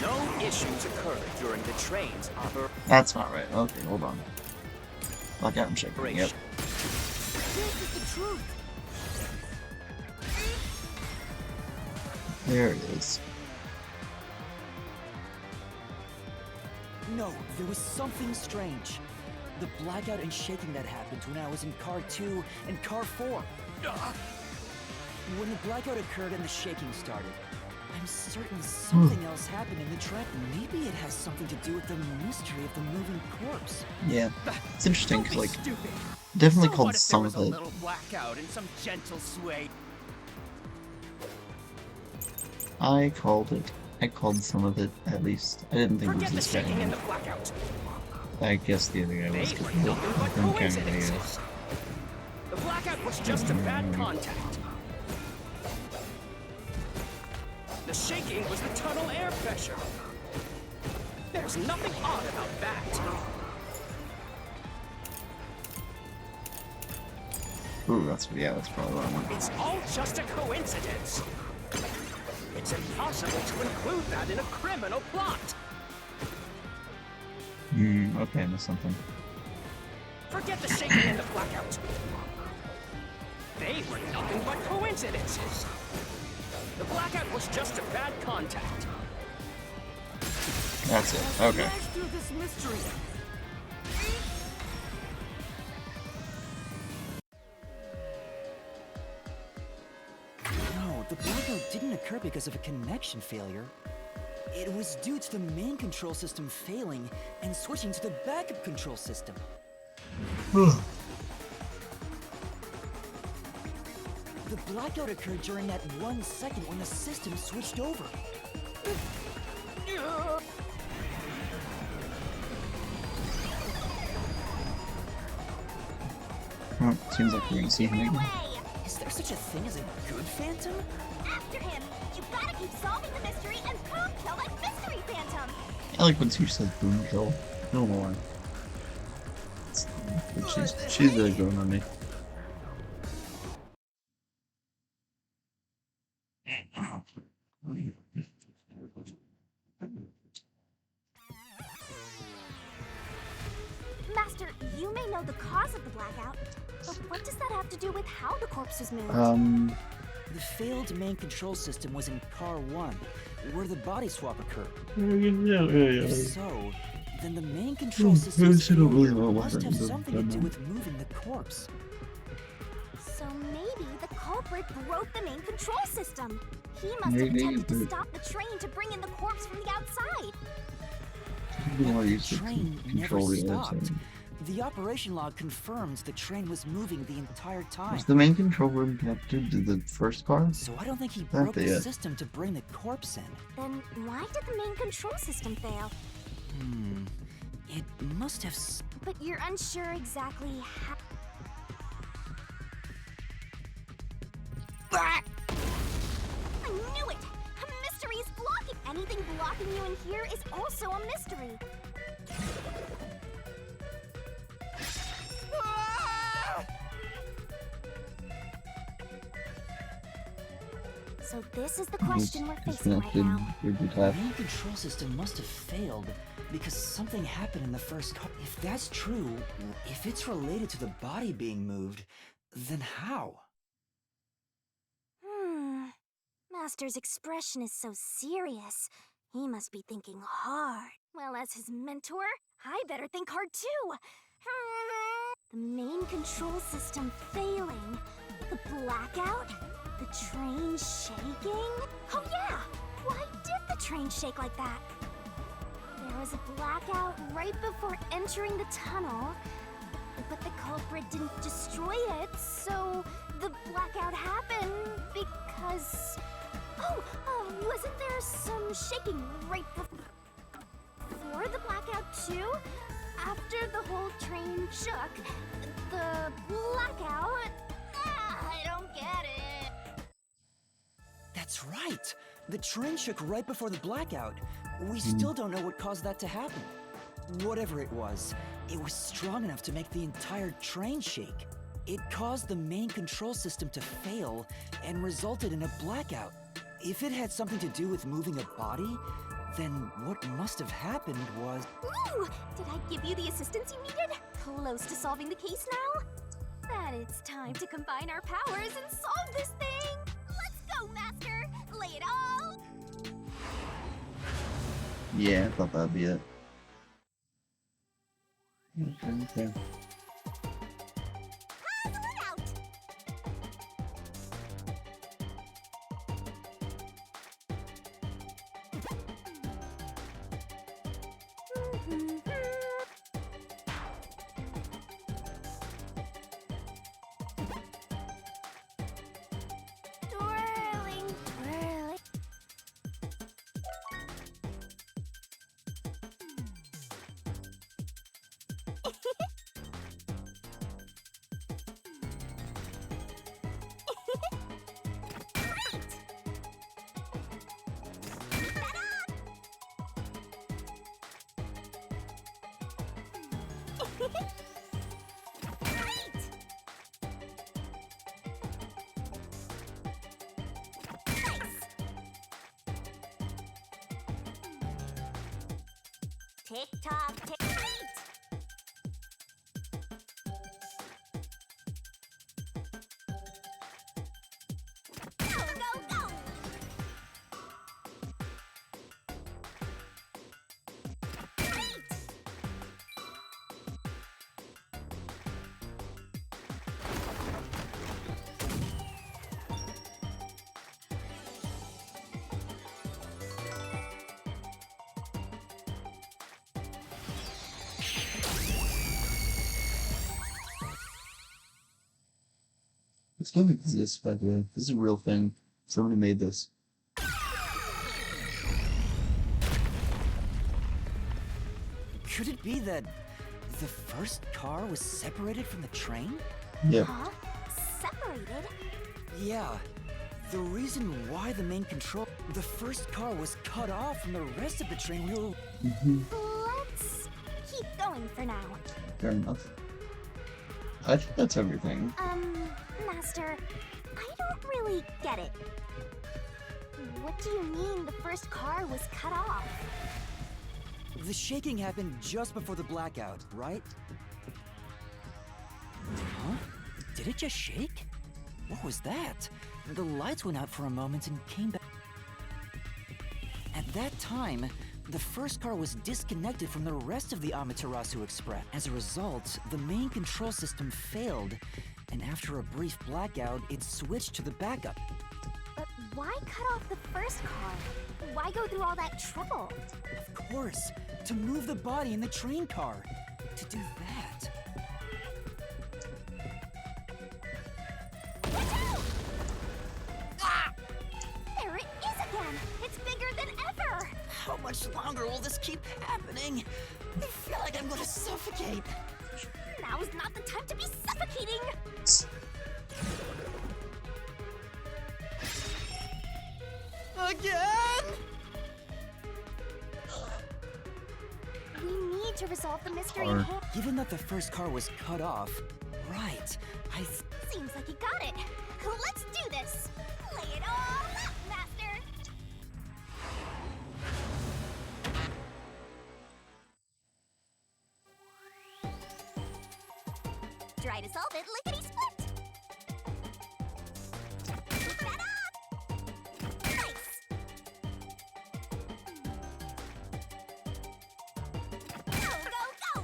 Speaker 5: No issues occurred during the train's
Speaker 1: That's not right. Okay, hold on. Blackout and check. Yep.
Speaker 2: This is the truth!
Speaker 1: There it is.
Speaker 3: No, there was something strange. The blackout and shaking that happened when I was in car 2 and car 4. When the blackout occurred and the shaking started, I'm certain something else happened in the train. Maybe it has something to do with the mystery of the moving corpse.
Speaker 1: Yeah, it's interesting
Speaker 5: Don't
Speaker 1: because,
Speaker 5: be
Speaker 1: like,
Speaker 5: stupid.
Speaker 1: definitely
Speaker 5: So
Speaker 1: called
Speaker 5: what if
Speaker 1: some
Speaker 5: there
Speaker 1: of
Speaker 5: was a
Speaker 1: it.
Speaker 5: little blackout and some gentle sway?
Speaker 1: I called it. I called some of it, at least. I didn't think it was
Speaker 5: Forget the
Speaker 1: this guy.
Speaker 5: shaking and the blackout.
Speaker 1: I guess the other guy
Speaker 5: They
Speaker 1: was
Speaker 5: were
Speaker 1: because
Speaker 5: nothing but
Speaker 1: kind of
Speaker 5: coincidences. The blackout was just a bad contact. The shaking was the tunnel air pressure. There's nothing odd about that.
Speaker 1: Ooh, that's probably what I want.
Speaker 5: It's all just a coincidence. It's impossible to include that in a criminal plot.
Speaker 1: Okay, that's something.
Speaker 5: Forget the shaking and the blackout. They were nothing but coincidences. The blackout was just a bad contact.
Speaker 1: That's it. Okay.
Speaker 5: Let's do this mystery.
Speaker 3: No, the blackout didn't occur because of a connection failure. It was due to the main control system failing and switching to the backup control system. The blackout occurred during that 1 second when the system switched over.
Speaker 1: Well, seems like we're gonna see him
Speaker 2: Get
Speaker 1: again.
Speaker 2: away!
Speaker 3: Is there such a thing as a good phantom?
Speaker 2: After him! You gotta keep solving the mystery and boom kill that mystery phantom!
Speaker 1: I like when she says boom kill. No more. She's really growing on me.
Speaker 2: Master, you may know the cause of the blackout, but what does that have to do with how the corpse was moved?
Speaker 3: The failed main control system was in car 1, where the body swap occurred.
Speaker 1: Yeah.
Speaker 3: If so, then the main control system's
Speaker 1: I don't really know
Speaker 3: failure
Speaker 1: what
Speaker 3: must have
Speaker 1: happened,
Speaker 3: something to do with moving the corpse.
Speaker 2: So maybe the culprit broke the main control system. He must have
Speaker 1: Maybe,
Speaker 2: attempted to
Speaker 1: but
Speaker 2: stop the train to bring in the corpse from the outside.
Speaker 1: you want to
Speaker 3: The
Speaker 1: use the
Speaker 3: train never
Speaker 1: control relay
Speaker 3: stopped.
Speaker 1: thing.
Speaker 3: The operation log confirms the train was moving the entire time.
Speaker 1: Was the main control room connected to the first car?
Speaker 3: So I don't think he
Speaker 1: Not
Speaker 3: broke the
Speaker 1: yet.
Speaker 3: system to bring the corpse in.
Speaker 2: Then why did the main control system fail?
Speaker 3: It must have
Speaker 2: But you're unsure exactly how. I knew it! A mystery is blocking! Anything blocking you in here is also a mystery. So this is the question we're facing right
Speaker 1: Disconnected.
Speaker 2: now.
Speaker 1: Your
Speaker 3: The
Speaker 1: tap.
Speaker 3: main control system must have failed because something happened in the first car. If that's true, if it's related to the body being moved, then how?
Speaker 2: Master's expression is so serious. He must be thinking hard. Well, as his mentor, I better think hard too. The main control system failing. The blackout. The train shaking. Oh yeah! Why did the train shake like that? There was a blackout right before entering the tunnel. But the culprit didn't destroy it, so the blackout happened because... Oh, wasn't there some shaking right before the blackout too? After the whole train shook, the blackout... I don't get it.
Speaker 3: That's right! The train shook right before the blackout. We still don't know what caused that to happen. Whatever it was strong enough to make the entire train shake. It caused the main control system to fail and resulted in a blackout. If it had something to do with moving a body, then what must have happened was...
Speaker 2: Ooh! Did I give you the assistance you needed? Close to solving the case now? Then it's time to combine our powers and solve this thing! Let's go, Master! Lay it all...
Speaker 1: Yeah, I thought that'd be it. Okay.
Speaker 2: Puzzle it out! Twirling, twirling. Tick tock, tick. Great! Go, go, go! Great!
Speaker 1: This game exists, by the way. This is a real thing. Somebody made this.
Speaker 3: Could it be that the first car was separated from the train?
Speaker 1: Yep.
Speaker 2: Huh? Separated?
Speaker 3: Yeah. The reason why the main control... The first car was cut off from the rest of the train we were...
Speaker 2: Let's keep going for now.
Speaker 1: Fair enough. I think that's everything.
Speaker 2: Master, I don't really get it. What do you mean the first car was cut off?
Speaker 3: The shaking happened just before the blackout, right? Huh? Did it just shake? What was that? The lights went out for a moment and came back. At that time, the first car was disconnected from the rest of the Amaterasu Express. As a result, the main control system failed, and after a brief blackout, it switched to the backup.
Speaker 2: But why cut off the first car? Why go through all that trouble?
Speaker 3: Of course, to move the body in the train car. To do that.
Speaker 2: Watch out! Ah! There it is again! It's bigger than ever!
Speaker 3: How much longer will this keep happening? I feel like I'm gonna suffocate.
Speaker 2: Now's not the time to be suffocating!
Speaker 3: Again?
Speaker 2: We need to resolve the mystery
Speaker 1: Or-
Speaker 2: in hand.
Speaker 3: Given that the first car was cut off, right,
Speaker 2: Seems like you got it. Let's do this! Lay it all out, Master! Try to solve it lickety-split! Keep that up! Nice! Go, go, go!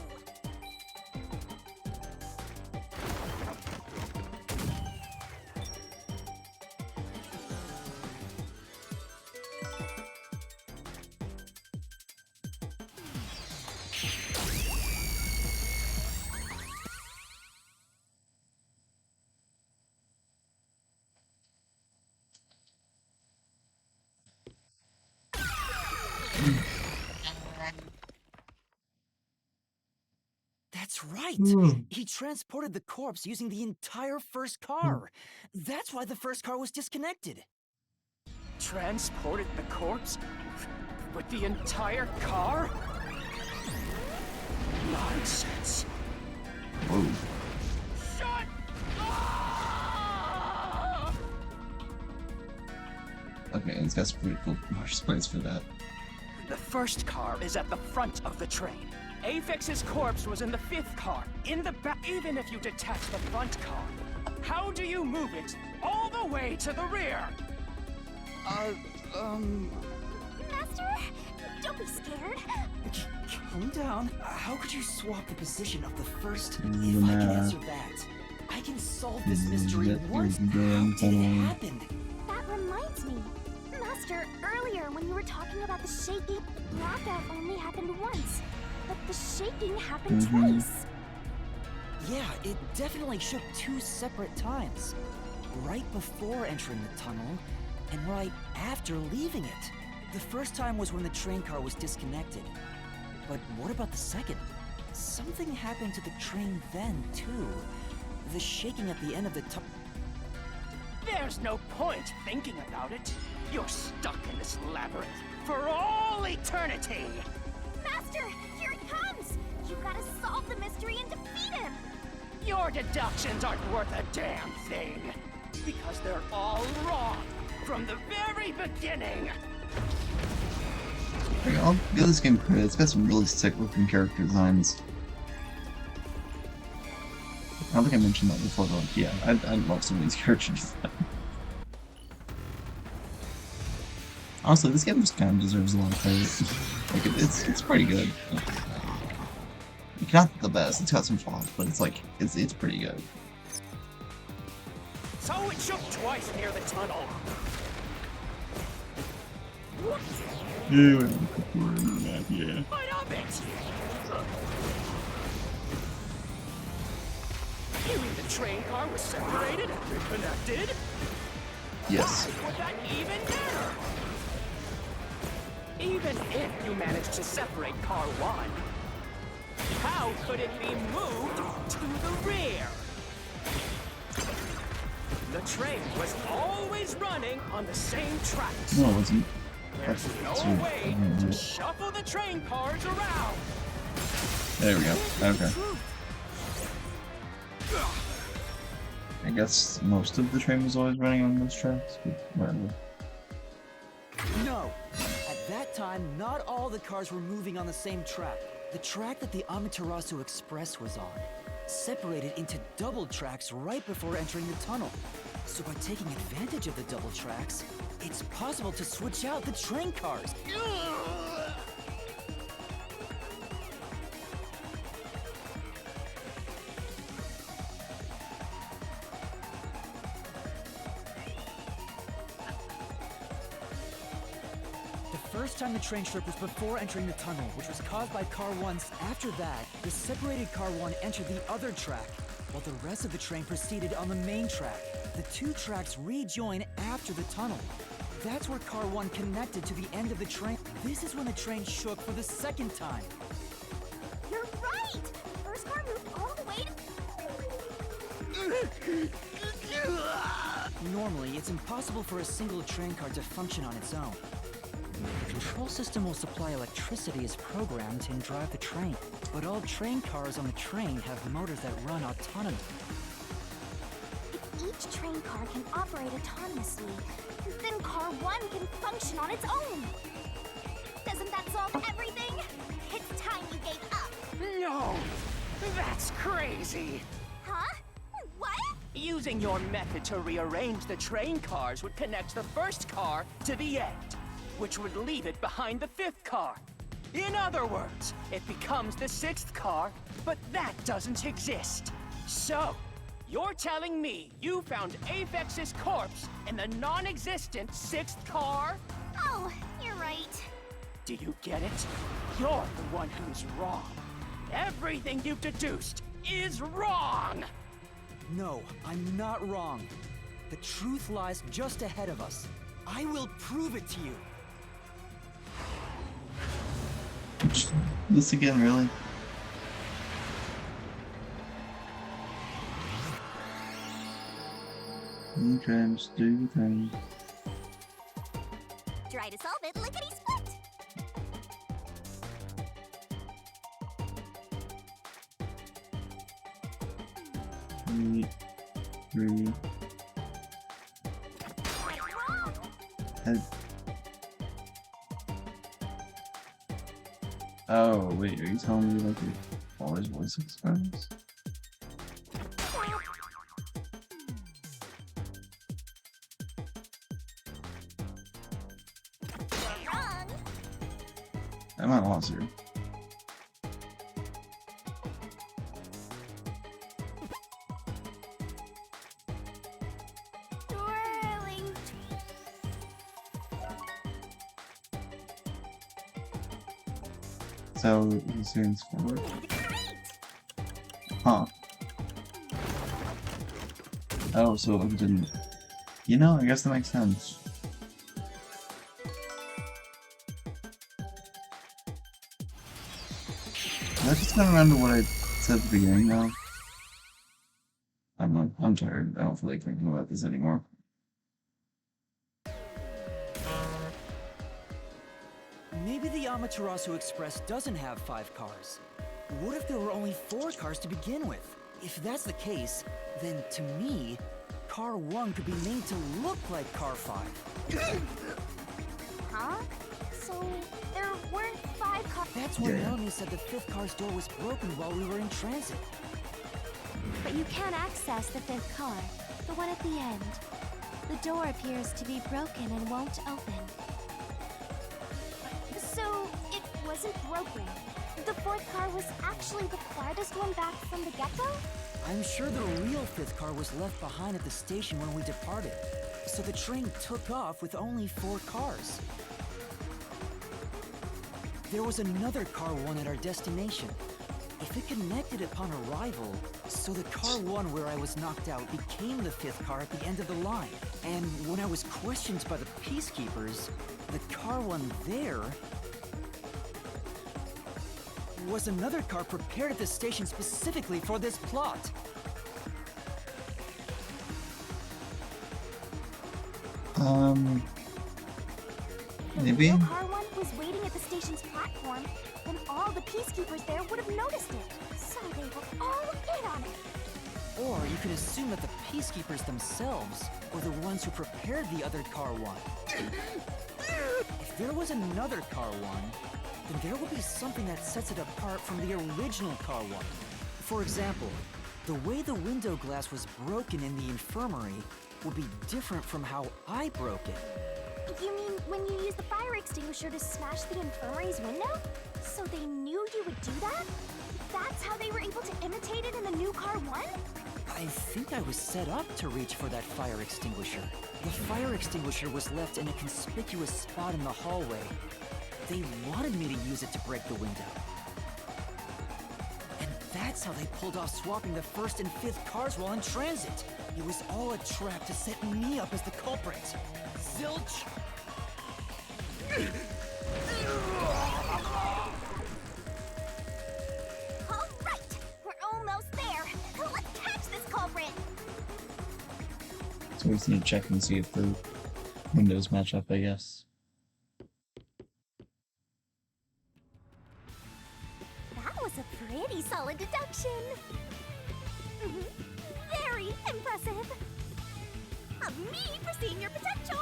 Speaker 3: That's right.
Speaker 1: Hmm.
Speaker 3: He transported the corpse using the entire first car. That's why the first car was disconnected.
Speaker 5: Transported the corpse? With the entire car? Nonsense.
Speaker 1: Whoa.
Speaker 5: Shut up!
Speaker 1: Okay, it's got some pretty cool marsh plates for that.
Speaker 5: The first car is at the front of the train. Apex's corpse was in the fifth car, in the back. Even if you detach the front car, how do you move it all the way to the rear?
Speaker 2: Master, don't be scared.
Speaker 3: Calm down. How could you swap the position of the first?
Speaker 1: The
Speaker 3: If I can
Speaker 1: math.
Speaker 3: answer that, I can solve this mystery
Speaker 1: That
Speaker 3: once.
Speaker 1: is
Speaker 3: How
Speaker 1: going
Speaker 3: did it
Speaker 1: on.
Speaker 3: happen?
Speaker 2: That reminds me. Master, earlier when you were talking about the shaking, blackout only happened once. But the shaking happened twice.
Speaker 3: Yeah, it definitely shook two separate times. Right before entering the tunnel, and right after leaving it. The first time was when the train car was disconnected. But what about the second? Something happened to the train then, too. The shaking at the end of the tunnel.
Speaker 5: There's no point thinking about it. You're stuck in this labyrinth for all eternity.
Speaker 2: Master, here it comes! You gotta solve the mystery and defeat him!
Speaker 5: Your deductions aren't worth a damn thing. Because they're all wrong from the very beginning.
Speaker 1: Okay, I'll give this game credit. It's got some really sick looking character designs. I don't think I mentioned that before, but yeah, I love some of these character designs. Honestly, this game just kind of deserves a lot of credit. Like, it's pretty good. Like, not the best. It's got some flaws, but it's like it's pretty good.
Speaker 5: So it shook twice near the tunnel.
Speaker 1: Yeah.
Speaker 5: Right up it! You mean the train car was separated and reconnected?
Speaker 1: Yes.
Speaker 5: Why would that even matter? Even if you managed to separate car 1, how could it be moved to the rear? The train was always running on the same tracks.
Speaker 1: No, it wasn't.
Speaker 5: There's
Speaker 1: That's
Speaker 5: no
Speaker 1: right.
Speaker 5: way to shuffle the train cars around.
Speaker 1: There we go. Okay. I guess most of the train was always running on those tracks, but whatever.
Speaker 3: No! At that time, not all the cars were moving on the same track. The track that the Amaterasu Express was on separated into double tracks right before entering the tunnel. So by taking advantage of the double tracks, it's possible to switch out the train cars. first time the train shook was before entering the tunnel, which was caused by car 1's. After that, the separated car 1 entered the other track, while the rest of the train proceeded on the main track. The two tracks rejoin after the tunnel. That's where car 1 connected to the end of the train. This is when the train shook for the second time.
Speaker 2: You're right! First car moved all the way to...
Speaker 3: Normally, it's impossible for a single train car to function on its own. The control system will supply electricity as programmed and drive the train. But all train cars on the train have motors that run autonomously.
Speaker 2: If each train car can operate autonomously, then car 1 can function on its own. Doesn't that solve everything? It's time you gave up.
Speaker 5: No! That's crazy!
Speaker 2: Huh? What?
Speaker 5: Using your method to rearrange the train cars would connect the first car to the end, which would leave it behind the fifth car. In other words, it becomes the sixth car, but that doesn't exist. So, you're telling me you found Aphex's corpse in the non-existent sixth car?
Speaker 2: Oh, you're right.
Speaker 5: Do you get it? You're the one who's wrong. Everything you've deduced is wrong!
Speaker 3: No, I'm not wrong. The truth lies just ahead of us. I will prove it to you.
Speaker 1: This again, really? Okay, just do the thing.
Speaker 2: Try to solve it lickety-split.
Speaker 1: Three.
Speaker 2: Wrong!
Speaker 1: Head. Oh, wait, are you telling me like all his voice experiments?
Speaker 2: Wrong!
Speaker 1: I might lost here.
Speaker 2: Twirling.
Speaker 1: So he stands forward.
Speaker 2: Great!
Speaker 1: Huh. Oh, so it didn't. You know, I guess that makes sense. Let's just kind of remember what I said at the beginning now. I'm tired. I don't feel like thinking about this anymore.
Speaker 3: Maybe the Amaterasu Express doesn't have 5 cars. What if there were only 4 cars to begin with? If that's the case, then to me, car 1 could be made to look like car 5.
Speaker 2: Huh? So, there weren't 5 cars.
Speaker 3: That's why
Speaker 1: Yeah.
Speaker 3: Melanie said the 5th car's door was broken while we were in transit.
Speaker 2: But you can't access the 5th car, the one at the end. The door appears to be broken and won't open. So, it wasn't broken. The 4th car was actually the farthest one back from the get-go?
Speaker 3: I'm sure the real 5th car was left behind at the station when we departed. So the train took off with only 4 cars. There was another car 1 at our destination. If it connected upon arrival, so the car 1 where I was knocked out became the 5th car at the end of the line. And when I was questioned by the peacekeepers, the car 1 there was another car prepared at the station specifically for this plot.
Speaker 1: Maybe?
Speaker 2: The car 1 was waiting at the station's platform, then all the peacekeepers there would have noticed it. So they were all in on it.
Speaker 3: Or you could assume that the peacekeepers themselves were the ones who prepared the other car 1. If there was another car 1, then there will be something that sets it apart from the original car 1. For example, the way the window glass was broken in the infirmary will be different from how I broke it.
Speaker 2: You mean when you used the fire extinguisher to smash the infirmary's window? So they knew you would do that? That's how they were able to imitate it in the new car 1?
Speaker 3: I think I was set up to reach for that fire extinguisher. The fire extinguisher was left in a conspicuous spot in the hallway. They wanted me to use it to break the window. And that's how they pulled off swapping the first and fifth cars while in transit. It was all a trap to set me up as the culprit. Zilch!
Speaker 2: All right, we're almost there. Let's catch this culprit.
Speaker 1: So we just need to check and see if the windows match up, I guess.
Speaker 2: That was a pretty solid deduction. Very impressive. Me foreseeing your potential.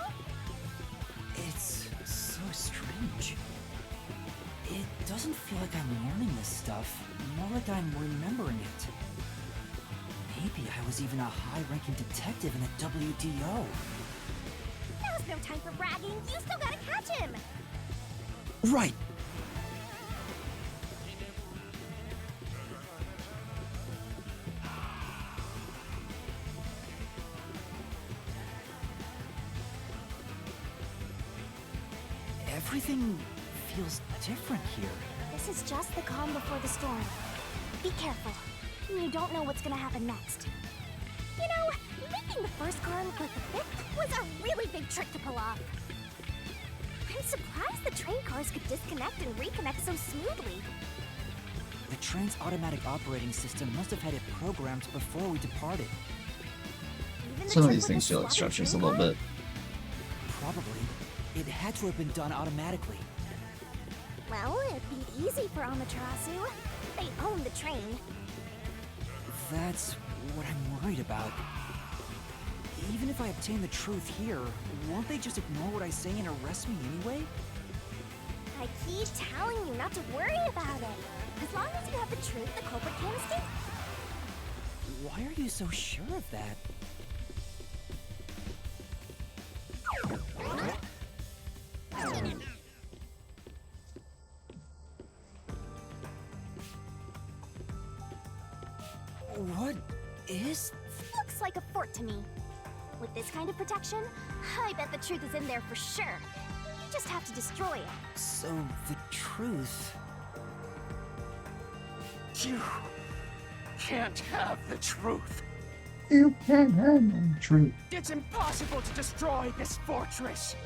Speaker 3: It's so strange. It doesn't feel like I'm learning this stuff, more like I'm remembering it. Maybe I was even a high-ranking detective in the WDO.
Speaker 2: Now's no time for bragging. You still gotta catch him.
Speaker 3: Right! Everything feels different here.
Speaker 2: This is just the calm before the storm. Be careful. You don't know what's gonna happen next. You know, making the first car look like the fifth was a really big trick to pull off. I'm surprised the train cars could disconnect and reconnect so smoothly.
Speaker 3: The train's automatic operating system must have had it programmed before we departed.
Speaker 2: Even the
Speaker 1: Some of
Speaker 2: trick
Speaker 1: these
Speaker 2: with
Speaker 1: things
Speaker 2: the
Speaker 1: feel like
Speaker 2: swapping
Speaker 1: structures a
Speaker 2: train
Speaker 1: little
Speaker 2: car?
Speaker 1: bit.
Speaker 3: Probably. It had to have been done automatically.
Speaker 2: Well, it'd be easy for Amaterasu. They own the train.
Speaker 3: That's what I'm worried about. Even if I obtain the truth here, won't they just ignore what I say and arrest me anyway?
Speaker 2: I keep telling you not to worry about it. As long as you have the truth, the culprit can't escape.
Speaker 3: Why are you so sure of that? What is...
Speaker 2: Looks like a fort to me. With this kind of protection, I bet the truth is in there for sure. You just have to destroy it.
Speaker 3: So, the truth...
Speaker 5: You can't have the truth.
Speaker 1: You can't handle the truth.
Speaker 5: It's impossible to destroy this fortress.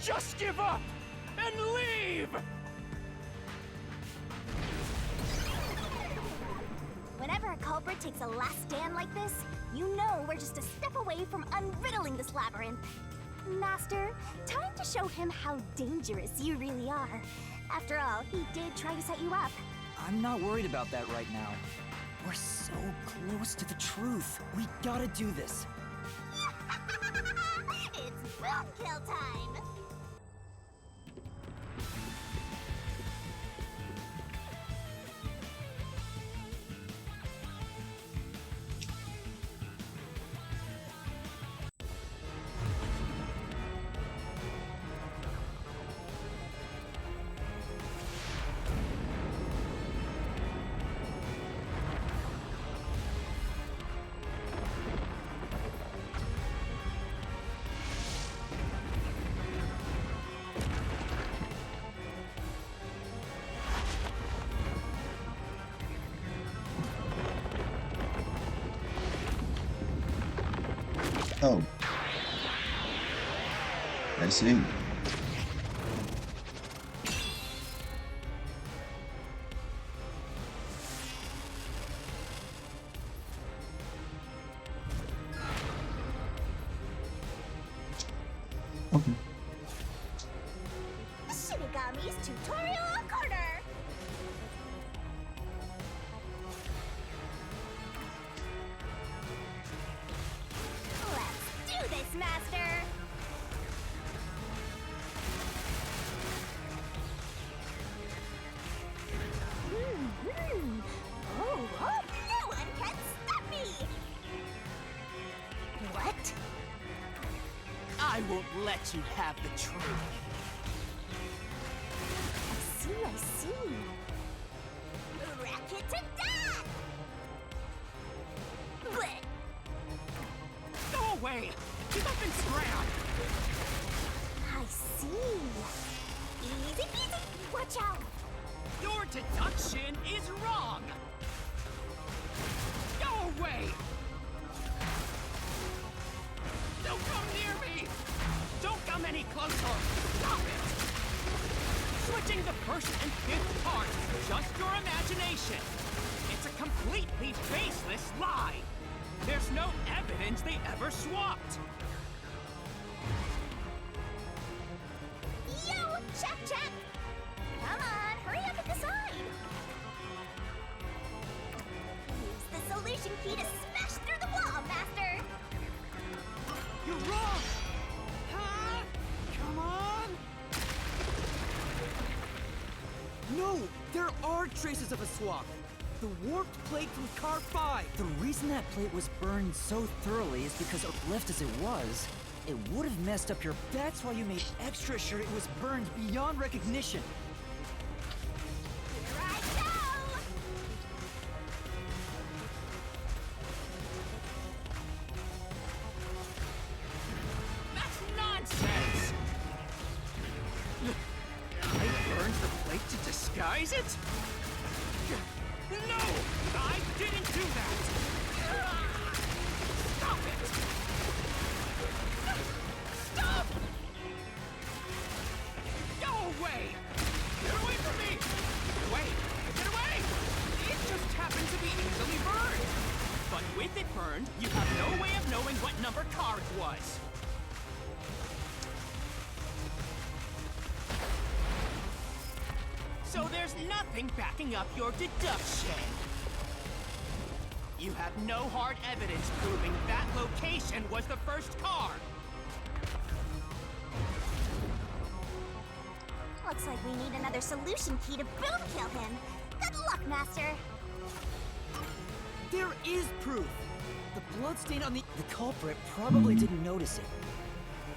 Speaker 5: Just give up and leave!
Speaker 2: Whenever a culprit takes a last stand like this, you know we're just a step away from unriddling this labyrinth. Master, time to show him how dangerous you really are. After all, he did try to set you up.
Speaker 3: I'm not worried about that right now. We're so close to the truth. We gotta do this.
Speaker 2: It's boom kill time!
Speaker 1: Oh. I see. Okay.
Speaker 2: Shinigami's tutorial corner! Let's do this, Master! Oh, no one can stop me! What?
Speaker 5: I won't let you have the truth.
Speaker 2: I see. Racket to death! Blech.
Speaker 5: way! Keep up and scram!
Speaker 2: I see. Easy peasy. Watch out.
Speaker 5: Your deduction is wrong! Go away! Don't come near me! Don't come any closer! Stop it! Switching the first and fifth cars is just your imagination. It's a completely baseless lie. There's no evidence they ever swapped.
Speaker 2: Yo, check, check. Come on, hurry up and decide. Use the solution key to smash through the wall, Master.
Speaker 5: You're wrong! Huh? Come on!
Speaker 3: No! There are traces of a swap! The warped plate from Car 5! The reason that plate was burned so thoroughly is because left as it was, it would have messed up your... That's why you made extra sure it was burned beyond recognition.
Speaker 2: Here I go.
Speaker 5: That's nonsense! I burned the plate to disguise it? No! I didn't do that! Stop it! Stop! Go away! Get away from me! Wait! Get away! It just happened to be easily burned! But with it burned, you have no way of knowing what number car it was. So there's nothing backing up your deduction. You have no hard evidence proving that location was the first car.
Speaker 2: Looks like we need another solution key to boom kill him. Good luck, Master.
Speaker 3: There is proof! The bloodstain on the culprit probably didn't notice it.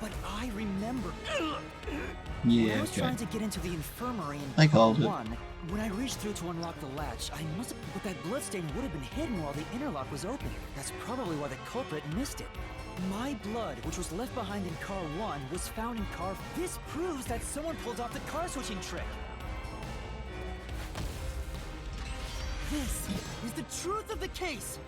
Speaker 3: But I remember. When
Speaker 1: Yeah,
Speaker 3: I was
Speaker 1: okay.
Speaker 3: trying to get into the infirmary in
Speaker 1: I
Speaker 3: Part
Speaker 1: called it.
Speaker 3: 1, when I reached through to unlock the latch, I must have... But that bloodstain would have been hidden while the interlock was open. That's probably why the culprit missed it. My blood, which was left behind in Car 1, was found in Car... This proves that someone pulled off the car-switching trick. This is the truth of the case!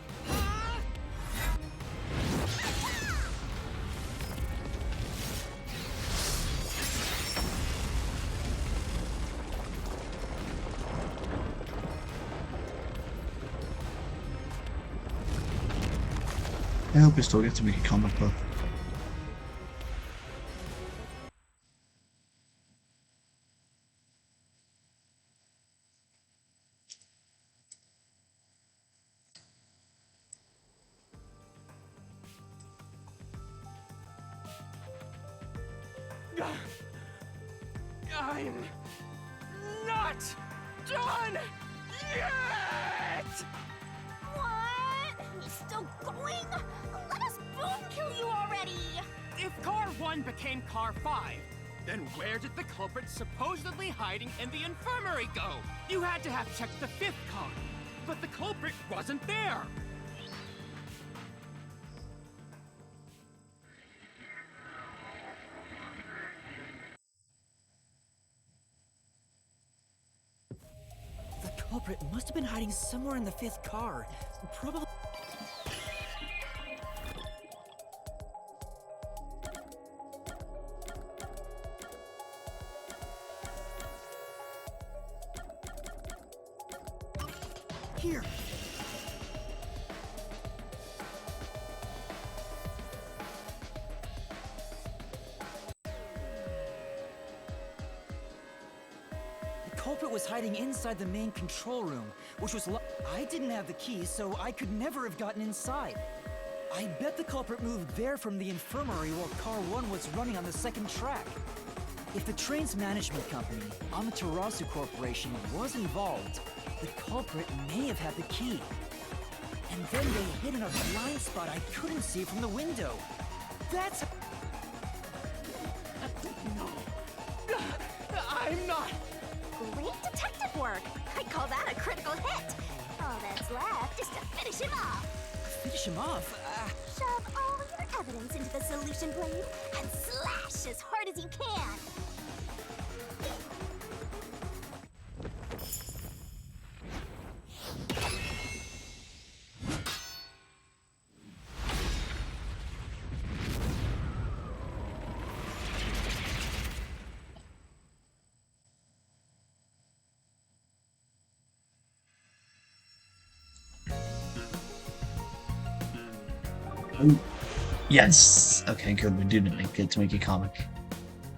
Speaker 1: I hope we still get to make a comic book.
Speaker 5: I'm not done yet!
Speaker 2: What? He's still going? Let us boom kill you already!
Speaker 5: If Car 1 became Car 5, then where did the culprit supposedly hiding in the infirmary go? You had to have checked the 5th car, but the culprit wasn't there!
Speaker 3: The culprit must have been hiding somewhere in the 5th car. Probably... Here! The culprit was hiding inside the main control room, which was I didn't have the key, so I could never have gotten inside. I bet the culprit moved there from the infirmary while Car 1 was running on the 2nd track. If the train's management company, Amaterasu Corporation, was involved, the culprit may have had the key. And then they hid in a blind spot I couldn't see from the window. That's...
Speaker 5: I'm not...
Speaker 2: Great detective work! I call that a critical hit! All that's left is to finish him off!
Speaker 3: Finish him off?
Speaker 2: Shove all your evidence into the solution blade and slash as hard as you can.
Speaker 1: Yes! Okay, good. We didn't get to make a comic.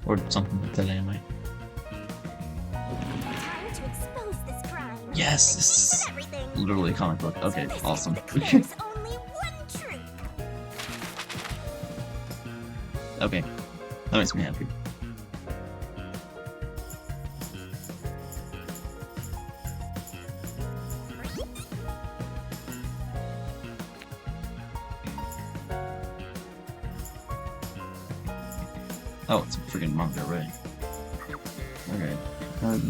Speaker 1: Or something like that anyway.
Speaker 2: Time to expose this crime.
Speaker 1: Yes! This is
Speaker 2: Everything.
Speaker 1: literally a comic book. Okay,
Speaker 2: This
Speaker 1: awesome.
Speaker 2: declares only one truth.
Speaker 1: Okay. That makes me happy. Oh, it's a freaking manga, right? Okay.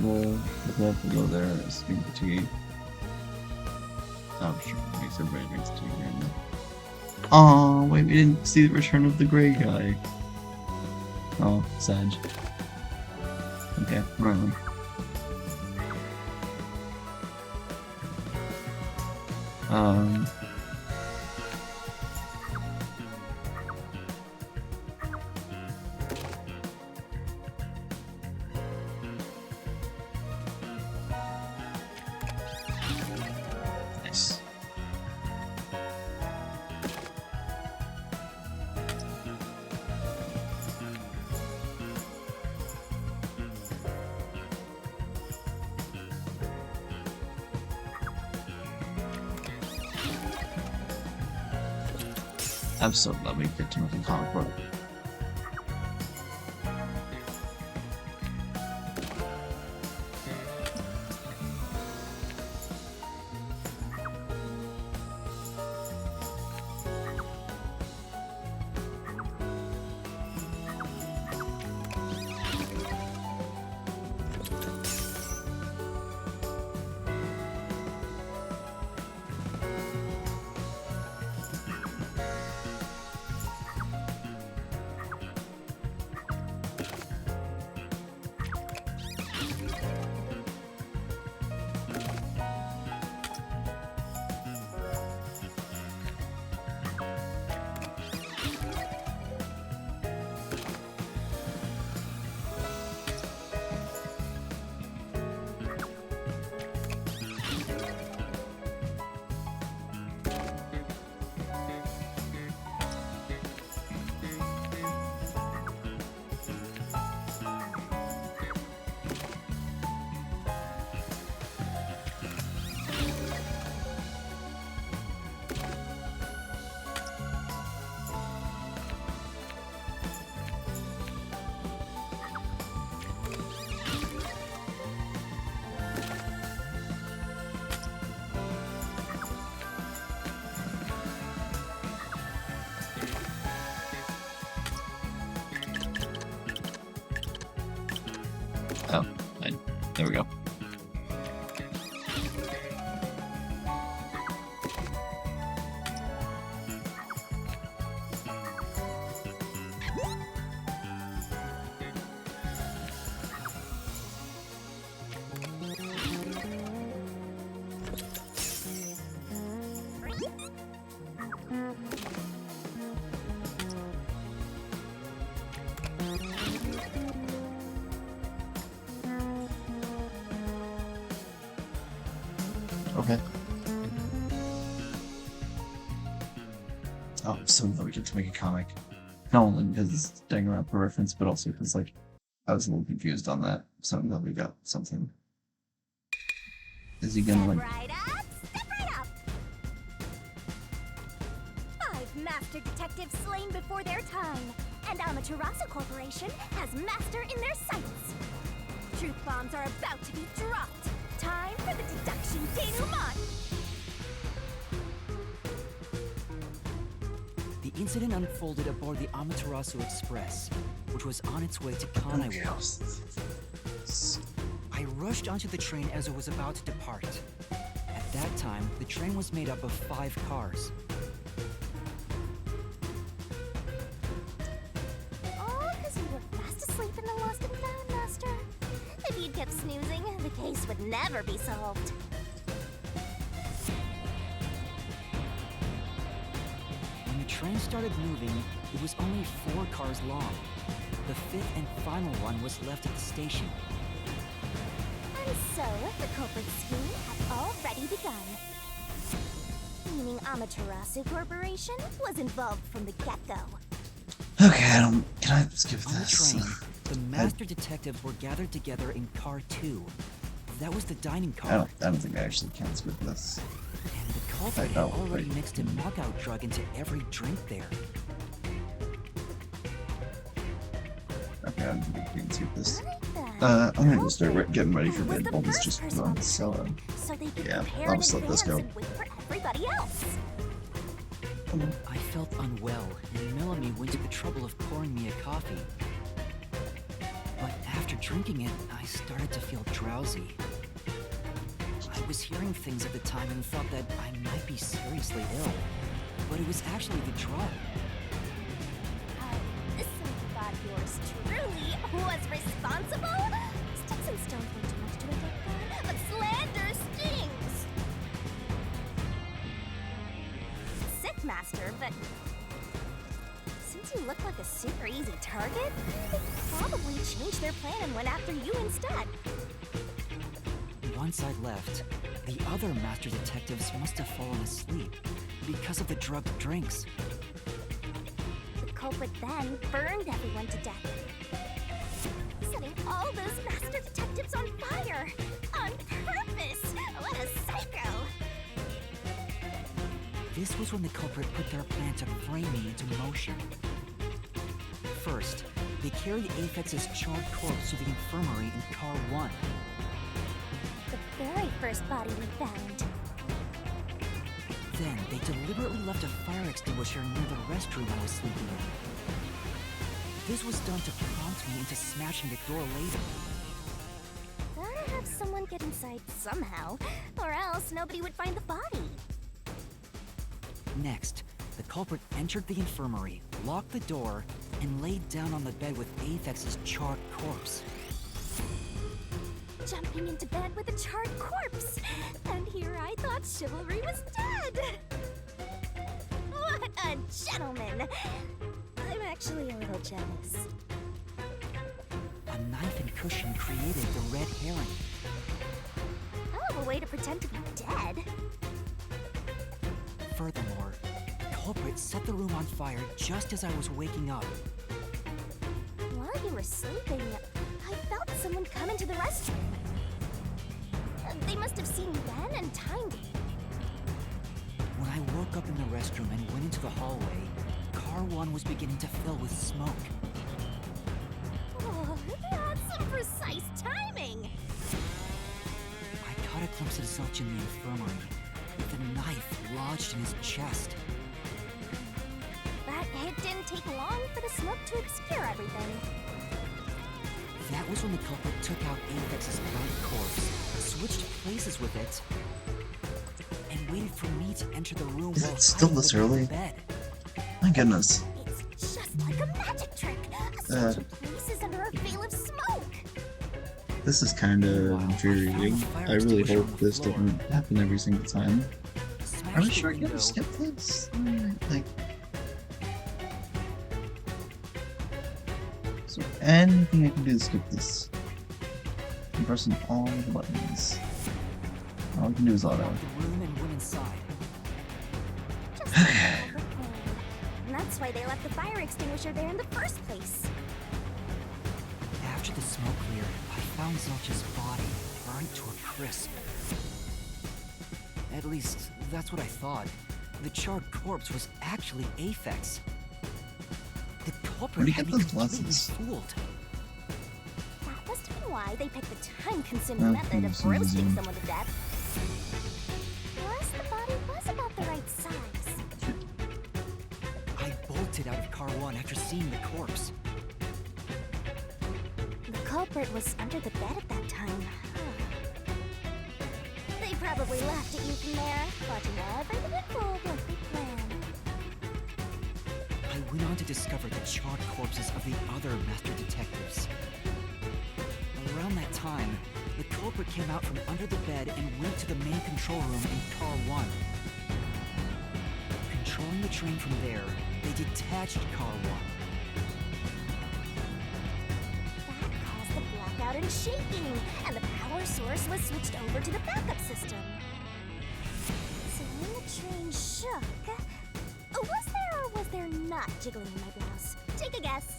Speaker 1: We'll have to go there. Speak to tea. Oh, sure. Makes everybody drinks tea right now. Oh, wait, we didn't see the return of the gray guy. Oh, sad. Okay, right then. Um. Nice. I'm so glad we get to make a comic book. Oh, there we go. Okay. Oh, I'm so glad we get to make a comic. Not only because it's Danganronpa reference, but also because, like, I was a little confused on that. So I'm glad we got something. Is he gonna,
Speaker 2: Step
Speaker 1: like...
Speaker 2: right up, step right up. 5 master detectives slain before their time, and Amaterasu Corporation has master in their sights. Truth bombs are about to be dropped. Time for the deduction denouement.
Speaker 3: The incident unfolded aboard the Amaterasu Express, which was on its way to Kanaiwa. I rushed onto the train as it was about to depart. At that time, the train was made up of 5 cars.
Speaker 2: snoozing, the case would never be solved.
Speaker 3: When the train started moving, it was only 4 cars long. The 5th and final one was left at the station.
Speaker 2: And so, the culprit scheme had already begun. Meaning Amaterasu Corporation was involved from the get-go.
Speaker 1: Okay, can I skip
Speaker 3: On the
Speaker 1: this?
Speaker 3: train, the master detectives were gathered together in car 2. That was the dining car.
Speaker 1: I don't think I actually can skip this.
Speaker 3: And the culprit had already mixed a knockout drug into every drink there.
Speaker 1: Okay, I don't think I can skip this.
Speaker 2: Like that.
Speaker 1: I'm gonna just start getting ready for
Speaker 2: Was
Speaker 1: bed
Speaker 2: the
Speaker 1: while this
Speaker 2: first
Speaker 1: just
Speaker 2: person
Speaker 1: runs,
Speaker 2: on
Speaker 1: so,
Speaker 2: so they could
Speaker 1: yeah,
Speaker 2: prepare
Speaker 1: I'll
Speaker 2: in
Speaker 1: just let this
Speaker 2: advance
Speaker 1: go.
Speaker 2: and wait for everybody else.
Speaker 3: I felt unwell, and Melanie went to the trouble of pouring me a coffee. But after drinking it, I started to feel drowsy. I was hearing things at the time and thought that I might be seriously ill, but it was actually the drug.
Speaker 2: Some thought yours truly was responsible? Sticks and stones won't do much to a dead guy, but slander stings. Sick, Master, but since you look like a super easy target, they probably changed their plan and went after you instead.
Speaker 3: Once I left, the other master detectives must have fallen asleep because of the drugged drinks.
Speaker 2: The culprit then burned everyone to death, setting all those master detectives on fire on purpose. What a psycho!
Speaker 3: This was when the culprit put their plan to frame me into motion. First, they carried Aphex's charred corpse to the infirmary in car 1.
Speaker 2: The very first body we found.
Speaker 3: Then, they deliberately left a fire extinguisher near the restroom I was sleeping in. This was done to prompt me into smashing the door later.
Speaker 2: Gotta have someone get inside somehow, or else nobody would find the body.
Speaker 3: Next, the culprit entered the infirmary, locked the door, and laid down on the bed with Aphex's charred corpse.
Speaker 2: Jumping into bed with a charred corpse! And here I thought chivalry was dead! What a gentleman! I'm actually a little jealous.
Speaker 3: A knife and cushion created the red herring.
Speaker 2: Hell of a way to pretend to be dead.
Speaker 3: Furthermore, the culprit set the room on fire just as I was waking up.
Speaker 2: While you were sleeping, I felt someone come into the restroom. They must have seen Ben and timed it.
Speaker 3: When I woke up in the restroom and went into the hallway, car 1 was beginning to fill with smoke.
Speaker 2: Oh, that's some precise timing!
Speaker 3: I caught a glimpse of Zelch in the infirmary, with a knife lodged in his chest.
Speaker 2: But it didn't take long for the smoke to obscure everything.
Speaker 3: That was when the culprit took out Aphex's burnt corpse, switched places with it, and waited for me to enter the room
Speaker 1: Is
Speaker 3: while
Speaker 1: it still
Speaker 3: hiding
Speaker 1: this
Speaker 3: beneath
Speaker 1: early?
Speaker 3: the bed.
Speaker 1: My goodness.
Speaker 2: It's just like a magic trick. A switch places under a veil of smoke.
Speaker 1: This is kind of infuriating. I really hope this doesn't happen every single time. Are we
Speaker 3: Smashed the
Speaker 1: sure I can
Speaker 3: window.
Speaker 1: skip this? Like, is there anything I can do to skip this? I'm pressing all the buttons. All I can do is auto.
Speaker 3: Locked the room and went inside.
Speaker 2: Just like they overplanned. And that's why they left the fire extinguisher there in the first place.
Speaker 3: After the smoke cleared, I found Zelch's body burned to a crisp. At least, that's what I thought. The charred corpse was actually Aphex. The
Speaker 1: Where'd
Speaker 3: culprit
Speaker 1: he
Speaker 3: had
Speaker 1: get
Speaker 3: me
Speaker 1: those
Speaker 3: completely
Speaker 1: glasses?
Speaker 3: fooled.
Speaker 2: That must have been why they picked the time-consuming method of
Speaker 1: Time-consuming.
Speaker 2: roasting someone to death. Plus, the body was about the right size.
Speaker 3: I bolted out of car 1 after seeing the corpse.
Speaker 2: The culprit was under the bed at that time. They probably laughed at you from there, watching everything unfold like they planned.
Speaker 3: I went on to discover the charred corpses of the other master detectives. Around that time, the culprit came out from under the bed and went to the main control room in Car 1. Controlling the train from there, they detached Car 1.
Speaker 2: That caused the blackout and shaking, and the power source was switched over to the backup system. So when the train shook, was there or was there not jiggling in my blouse? Take a guess.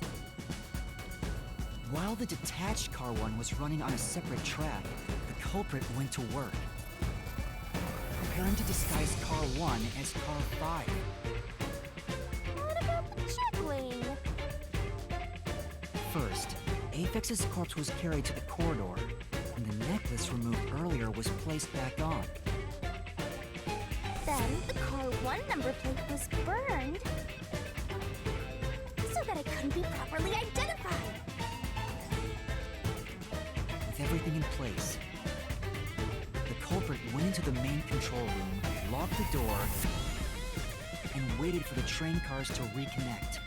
Speaker 3: While the detached Car 1 was running on a separate track, the culprit went to work, preparing to disguise Car 1 as Car 5.
Speaker 2: What about the jiggling?
Speaker 3: First, Aphex's corpse was carried to the corridor, and the necklace removed earlier was placed back on.
Speaker 2: Then the Car 1 number plate was burned, so that it couldn't be properly identified.
Speaker 3: With everything in place, the culprit went into the main control room, locked the door, and waited for the train cars to reconnect.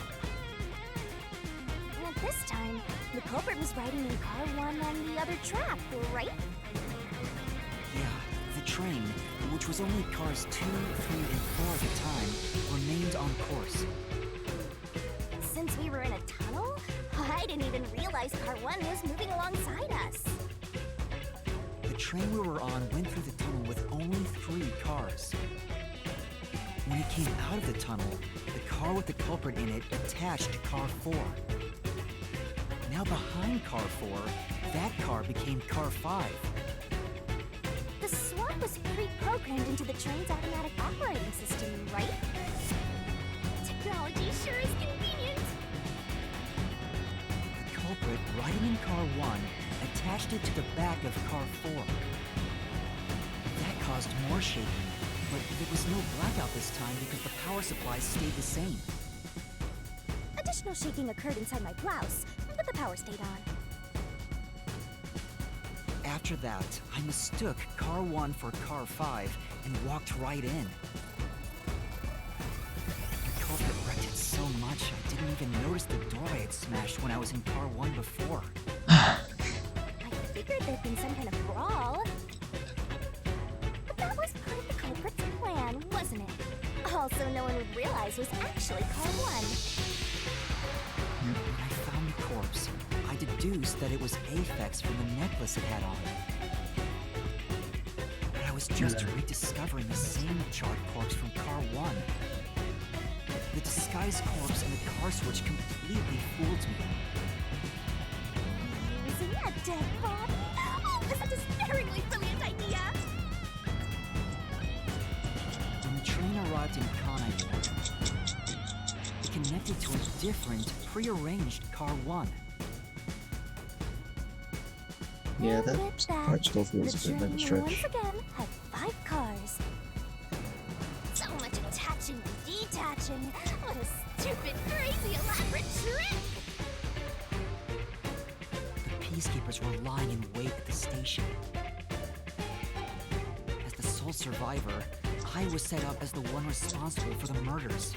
Speaker 2: And at this time, the culprit was riding in Car 1 on the other track, right?
Speaker 3: Yeah, the train, which was only cars 2, 3, and 4 at the time, remained on course.
Speaker 2: Since we were in a tunnel, I didn't even realize Car 1 was moving alongside us.
Speaker 3: The train we were on went through the tunnel with only 3 cars. When it came out of the tunnel, the car with the culprit in it attached Car 4. Now behind Car 4, that car became Car 5.
Speaker 2: The swap was pre-programmed into the train's automatic operating system, right? Technology sure is convenient.
Speaker 3: The culprit, riding in Car 1, attached it to the back of Car 4. That caused more shaking, but there was no blackout this time because the power supply stayed the same.
Speaker 2: Additional shaking occurred inside my blouse, but the power stayed on.
Speaker 3: After that, I mistook Car 1 for Car 5 and walked right in. The culprit wrecked it so much I didn't even notice the door I had smashed when I was in Car 1 before.
Speaker 2: I figured there'd been some kind of brawl. But that was part of the culprit's plan, wasn't it? Also, no one would realize was actually Car 1.
Speaker 3: When I found the corpse, I deduced that it was Aphex from the necklace it had on. But I was just rediscovering the same charred corpse from Car 1. The disguised corpse and the car switch completely fooled me.
Speaker 2: Using a dead body? Oh, this is a despairingly brilliant idea!
Speaker 3: When the train arrived in Kana, it connected to a different, prearranged Car 1.
Speaker 1: Yeah,
Speaker 2: And
Speaker 1: that
Speaker 2: with
Speaker 1: part still feels
Speaker 2: the
Speaker 1: a bit like a
Speaker 2: train
Speaker 1: stretch.
Speaker 2: once again had 5 cars. So much attaching and detaching. What a stupid, crazy, elaborate trick!
Speaker 3: The peacekeepers were lying in wait at the station. As the sole survivor, I was set up as the one responsible for the murders.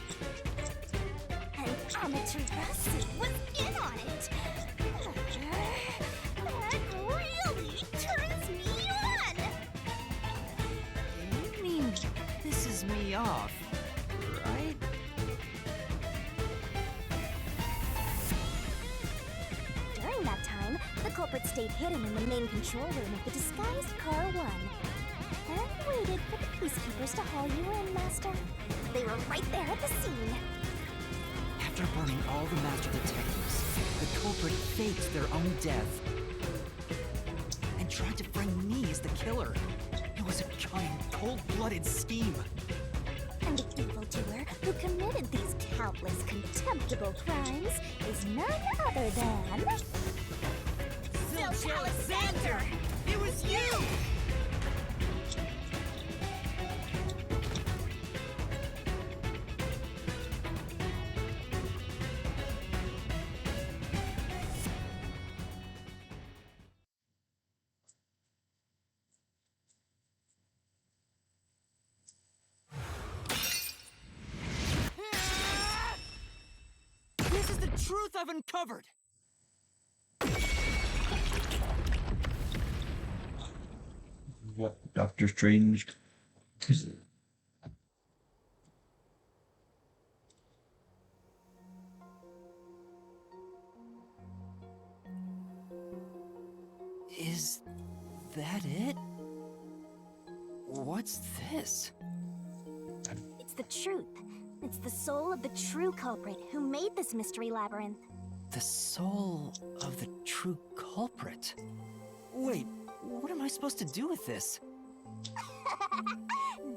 Speaker 2: And Amaterasu was in on it! That really turns me on!
Speaker 3: You mean pisses me off, right?
Speaker 2: During that time, the culprit stayed hidden in the main control room of the disguised Car 1 and waited for the peacekeepers to haul you in, Master. They were right there at the scene.
Speaker 3: After burning all the master detectives, the culprit faked their own death and tried to frame me as the killer. It was a cunning, cold-blooded scheme.
Speaker 2: And the evildoer who committed these countless contemptible crimes is none other than... Zilch Alexander!
Speaker 3: It was you! This is the truth I've uncovered!
Speaker 1: Doctor Strange.
Speaker 3: Is that it? What's this?
Speaker 2: It's the truth. It's the soul of the true culprit who made this mystery labyrinth.
Speaker 3: The soul of the true culprit? Wait, what am I supposed to do with this?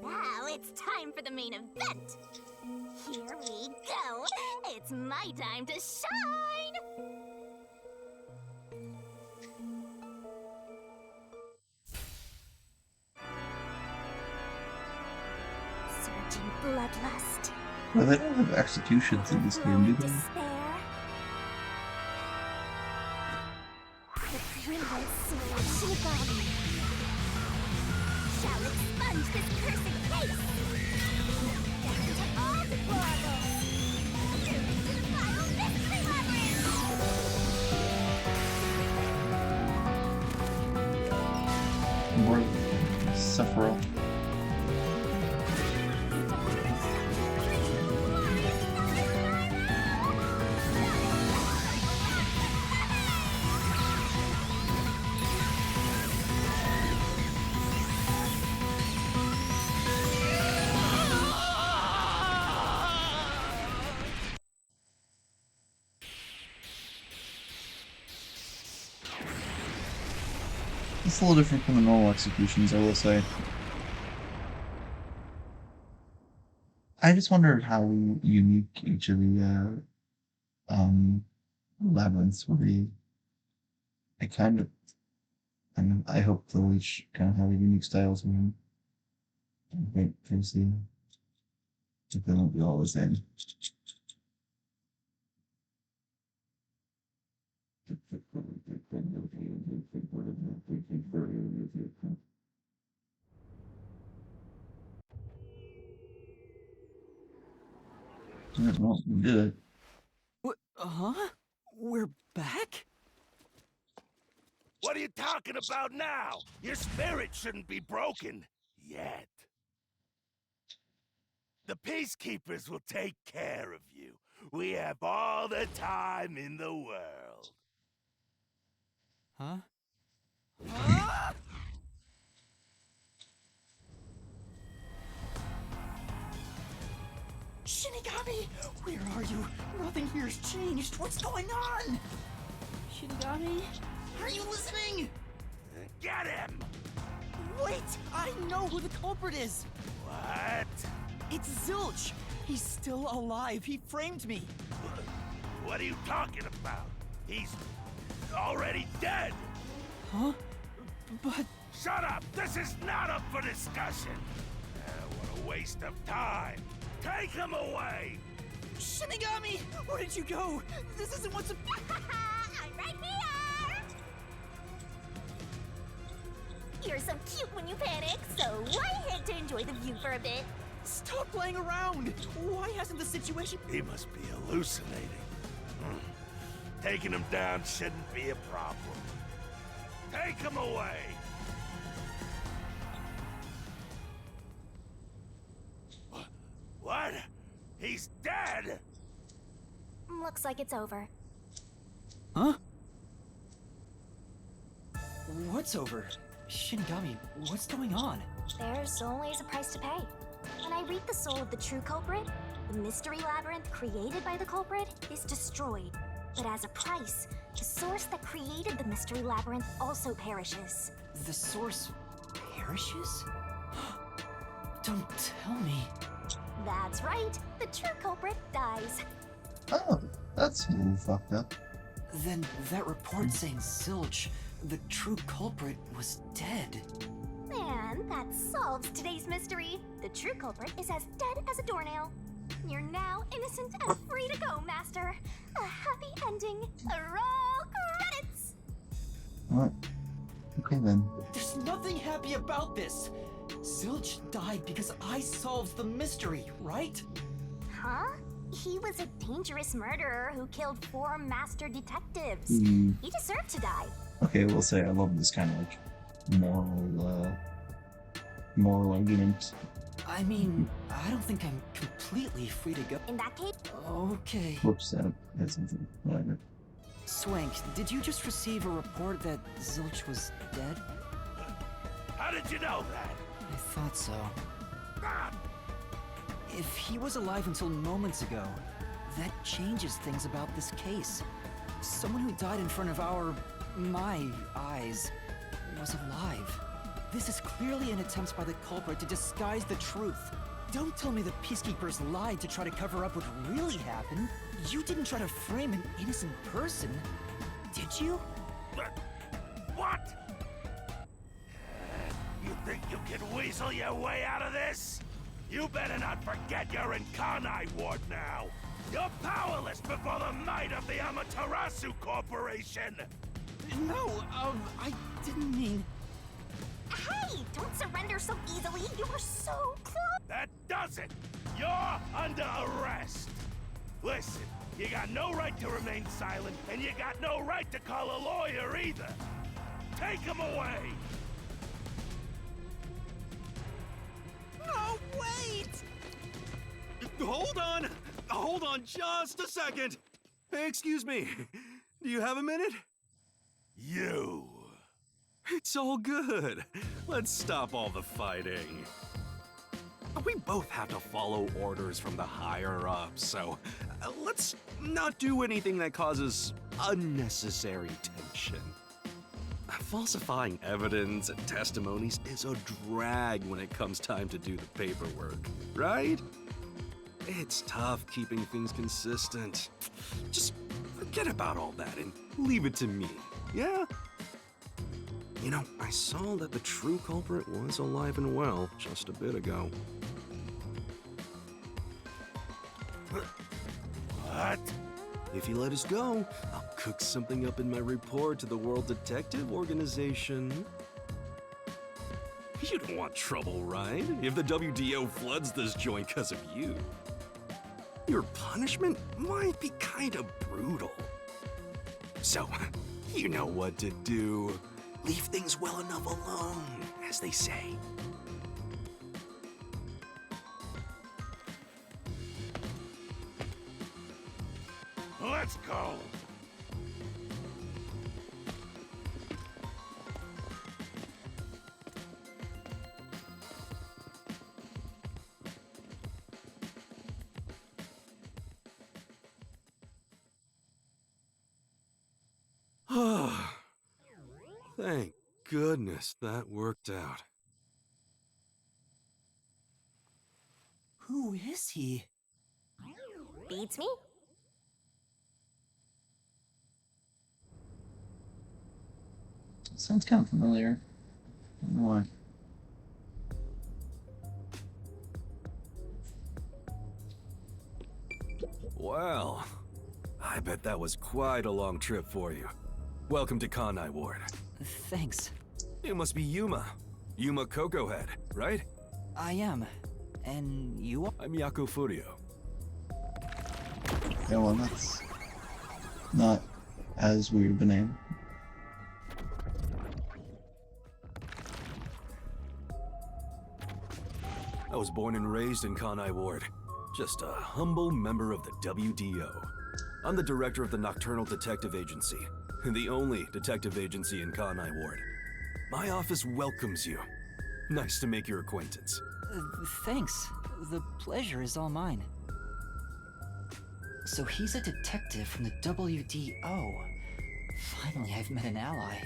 Speaker 2: Now it's time for the main event. Here we go. It's my time to shine. Surging bloodlust.
Speaker 1: Well, they don't have executions in this game, do they?
Speaker 2: Despair. The brilliant soul of Shinigami shall expunge this cursed case. Down to all deplorables. Through to the final mystery labyrinth.
Speaker 1: More Sephiroth. It's a little different from the normal executions, I will say. I just wondered how unique each of the labyrinths will be. I hope they'll each kind of have unique styles. I'm wait to see if they won't be all the same. Yeah, well, we did it.
Speaker 3: What? Huh? We're back?
Speaker 4: What are you talking about now? Your spirit shouldn't be broken yet. The Peacekeepers will take care of you. We have all the time in the world.
Speaker 3: Huh? Shinigami! Where are you? Nothing here's changed. What's going on? Shinigami? Are you listening?
Speaker 4: Get him!
Speaker 3: Wait! I know who the culprit is!
Speaker 4: What?
Speaker 3: It's Zilch! He's still alive. He framed me.
Speaker 4: What are you talking about? He's already dead.
Speaker 3: Huh? But...
Speaker 4: Shut up! This is not up for discussion! What a waste of time! Take him away!
Speaker 3: Shinigami! Where did you go? This isn't what's...
Speaker 2: I'm right here! You're so cute when you panic, so why head to enjoy the view for a bit?
Speaker 3: Stop playing around! Why hasn't the situation...
Speaker 4: He must be hallucinating. Taking him down shouldn't be a problem. Take him away! What? He's dead?
Speaker 2: Looks like it's over.
Speaker 3: Huh? What's over? Shinigami, what's going on?
Speaker 2: There's always a price to pay. When I read the soul of the true culprit, the mystery labyrinth created by the culprit is destroyed. But as a price, the source that created the mystery labyrinth also perishes.
Speaker 3: The source perishes? Don't tell me.
Speaker 2: That's right. The true culprit dies.
Speaker 1: Oh, that's a little fucked up.
Speaker 3: Then that report saying Zilch, the true culprit, was dead.
Speaker 2: And that solves today's mystery. The true culprit is as dead as a doornail. You're now innocent and free to go, Master. A happy ending. Roll credits!
Speaker 1: What? Okay then.
Speaker 3: There's nothing happy about this. Zilch died because I solved the mystery, right?
Speaker 2: Huh? He was a dangerous murderer who killed 4 master detectives.
Speaker 1: Hmm.
Speaker 2: He deserved to die.
Speaker 1: Okay, we'll say I love this kind of like moral moral argument.
Speaker 3: I mean, I don't think I'm completely free to go.
Speaker 2: In that case,
Speaker 3: Okay.
Speaker 1: Whoops, that's something. Whatever.
Speaker 3: Swank, did you just receive a report that Zilch was dead?
Speaker 4: How did you know that?
Speaker 3: I thought so.
Speaker 4: Ah,
Speaker 3: If he was alive until moments ago, that changes things about this case. Someone who died in front of my eyes, was alive. This is clearly an attempt by the culprit to disguise the truth. Don't tell me the Peacekeepers lied to try to cover up what really happened. You didn't try to frame an innocent person, did you?
Speaker 4: what? You think you can weasel your way out of this? You better not forget you're in Kanai Ward now. You're powerless before the might of the Amaterasu Corporation.
Speaker 5: No, I didn't mean...
Speaker 2: hey, don't surrender so easily. You were so close.
Speaker 4: That does it. You're under arrest. Listen, you got no right to remain silent, and you got no right to call a lawyer either. Take him away.
Speaker 5: No, wait! Hold on just a second. Hey, excuse me. Do you have a minute?
Speaker 4: You.
Speaker 5: It's all good. Let's stop all the fighting. We both have to follow orders from the higher-ups, so let's not do anything that causes unnecessary tension. Falsifying evidence and testimonies is a drag when it comes time to do the paperwork, right? It's tough keeping things consistent. Just forget about all that and leave it to me, yeah? You know, I saw that the true culprit was alive and well just a bit ago.
Speaker 4: What?
Speaker 5: If you let us go, I'll cook something up in my report to the World Detective Organization. You don't want trouble, right? If the WDO floods this joint because of you. Your punishment might be kind of brutal. So, you know what to do. Leave things well enough alone, as they say.
Speaker 4: Let's go.
Speaker 5: Thank goodness that worked out.
Speaker 3: Who is he?
Speaker 2: Beats me?
Speaker 1: Sounds kind of familiar. I don't know why.
Speaker 5: Well, I bet that was quite a long trip for you. Welcome to Kanai Ward.
Speaker 3: Thanks.
Speaker 5: You must be Yuma. Yuma Cocoa Head, right?
Speaker 3: I am. And you are?
Speaker 5: I'm Yaku Furio.
Speaker 1: Yeah, well, that's not as weird of a name.
Speaker 5: I was born and raised in Kanai Ward. Just a humble member of the WDO. I'm the director of the Nocturnal Detective Agency, the only detective agency in Kanai Ward. My office welcomes you. Nice to make your acquaintance.
Speaker 3: Thanks. The pleasure is all mine. So he's a detective from the WDO. Finally, I've met an ally.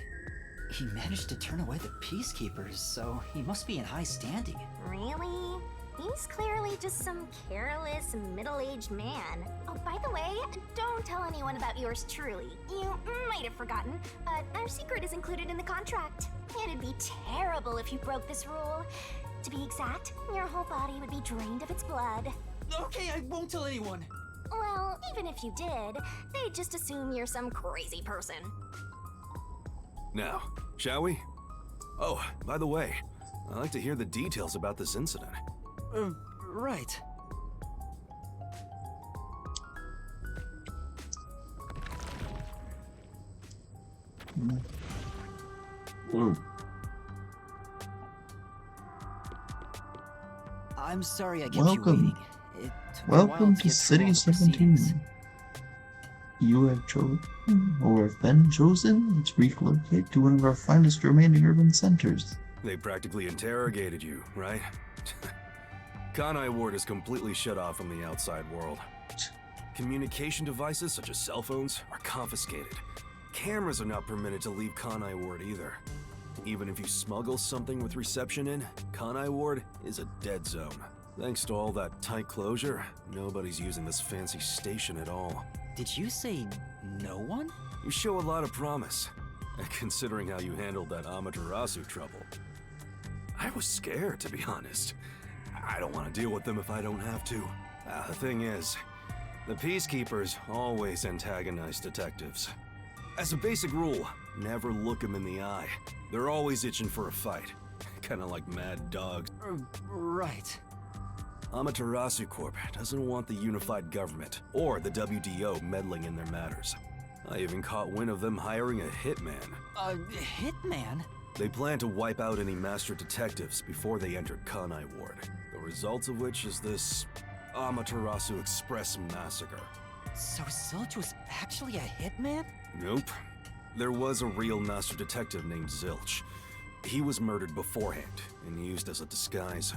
Speaker 3: He managed to turn away the Peacekeepers, so he must be in high standing.
Speaker 2: Really? He's clearly just some careless, middle-aged man. Oh, by the way, don't tell anyone about yours truly. You might have forgotten, but our secret is included in the contract. It'd be terrible if you broke this rule. To be exact, your whole body would be drained of its blood.
Speaker 3: Okay, I won't tell anyone.
Speaker 2: Well, even if you did, they'd just assume you're some crazy person.
Speaker 5: Now, shall we? Oh, by the way, I'd like to hear the details about this incident.
Speaker 3: Right.
Speaker 1: Whoa.
Speaker 3: I'm sorry I kept you
Speaker 1: Welcome.
Speaker 3: waiting. It took a while
Speaker 1: Welcome
Speaker 3: to
Speaker 1: to
Speaker 3: get through all
Speaker 1: City
Speaker 3: the proceedings.
Speaker 1: 17. You have chosen, or have been chosen, to relocate to one of our finest remaining urban centers.
Speaker 6: They practically interrogated you, right? Kanai Ward is completely shut off from the outside world. Communication devices such as cell phones are confiscated. Cameras are not permitted to leave Kanai Ward either. Even if you smuggle something with reception in, Kanai Ward is a dead zone. Thanks to all that tight closure, nobody's using this fancy station at all.
Speaker 3: Did you say no one?
Speaker 6: You show a lot of promise, considering how you handled that Amaterasu trouble. I was scared, to be honest. I don't want to deal with them if I don't have to. The thing is, the Peacekeepers always antagonize detectives. As a basic rule, never look them in the eye. They're always itching for a fight. Kinda like mad dogs.
Speaker 3: Right.
Speaker 6: Amaterasu Corp doesn't want the unified government or the WDO meddling in their matters. I even caught wind of them hiring a hitman.
Speaker 3: A hitman?
Speaker 6: They plan to wipe out any master detectives before they entered Kanai Ward. The result of which is this Amaterasu Express massacre.
Speaker 3: So Zilch was actually a hitman?
Speaker 6: Nope. There was a real master detective named Zilch. He was murdered beforehand and used as a disguise.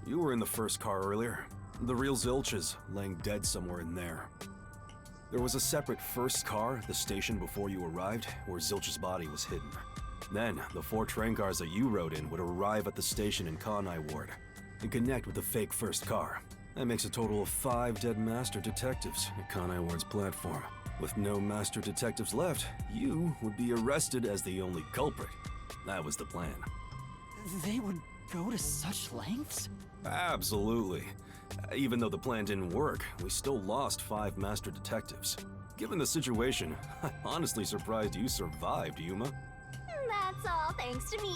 Speaker 6: You were in the first car earlier. The real Zilch is laying dead somewhere in there. There was a separate first car at the station before you arrived where Zilch's body was hidden. Then, the 4 train cars that you rode in would arrive at the station in Kanai Ward and connect with the fake first car. That makes a total of 5 dead master detectives at Kanai Ward's platform. With no master detectives left, you would be arrested as the only culprit. That was the plan.
Speaker 3: They would go to such lengths?
Speaker 6: Absolutely. Even though the plan didn't work, we still lost 5 master detectives. Given the situation, I'm honestly surprised you survived, Yuma.
Speaker 2: That's all thanks to me.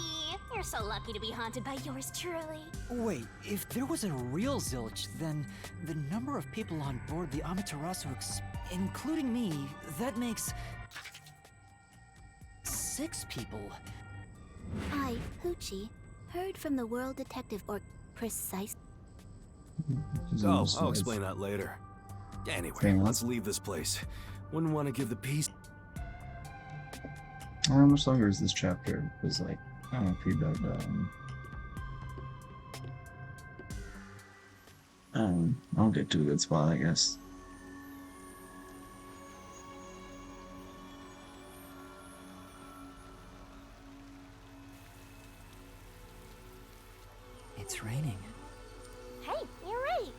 Speaker 2: You're so lucky to be haunted by yours truly.
Speaker 3: Wait, if there was a real Zilch, then the number of people on board the Amaterasu, including me, that makes 6 people.
Speaker 2: I, Hoochie, heard from the World Detective or precise.
Speaker 6: Oh, I'll explain that later. Anyway,
Speaker 1: Fair
Speaker 6: let's leave this place. Wouldn't want to give the peace.
Speaker 1: How much longer is this chapter? It was like, I don't know, pretty dark. I'll get to a good spot, I guess.
Speaker 3: It's raining.
Speaker 2: Hey, you're right.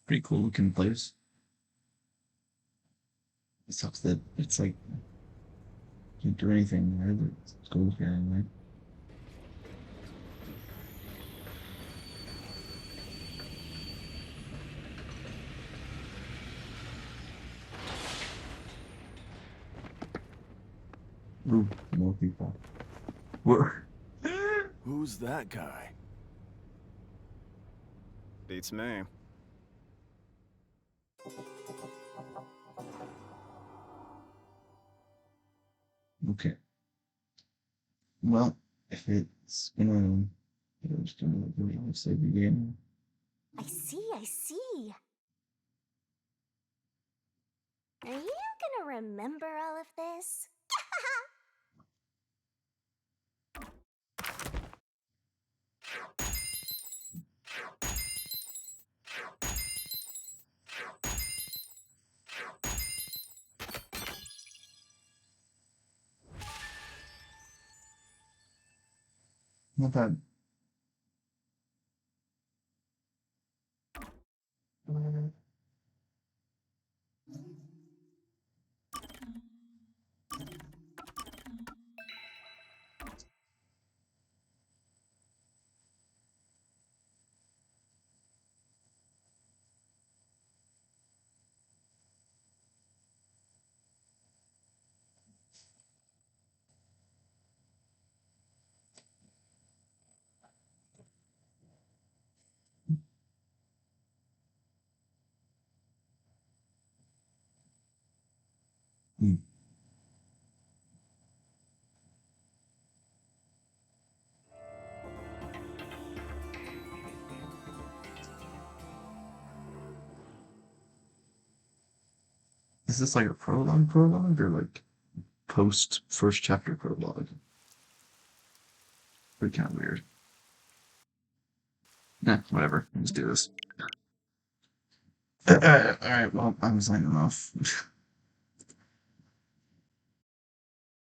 Speaker 1: Pretty cool looking place. It sucks that it's like, can't do anything there, but it's cool here anyway. Ooh, more people. What?
Speaker 5: Who's that guy? Beats me.
Speaker 1: Okay. Well, if it's gonna, it's gonna save the game.
Speaker 2: I see, I see. Are you gonna remember all of this?
Speaker 1: Not bad. Is this like a prologue or like post first chapter prologue? Pretty kind of weird. Nah, whatever. Let's do this. Alright, well, I'm signing off.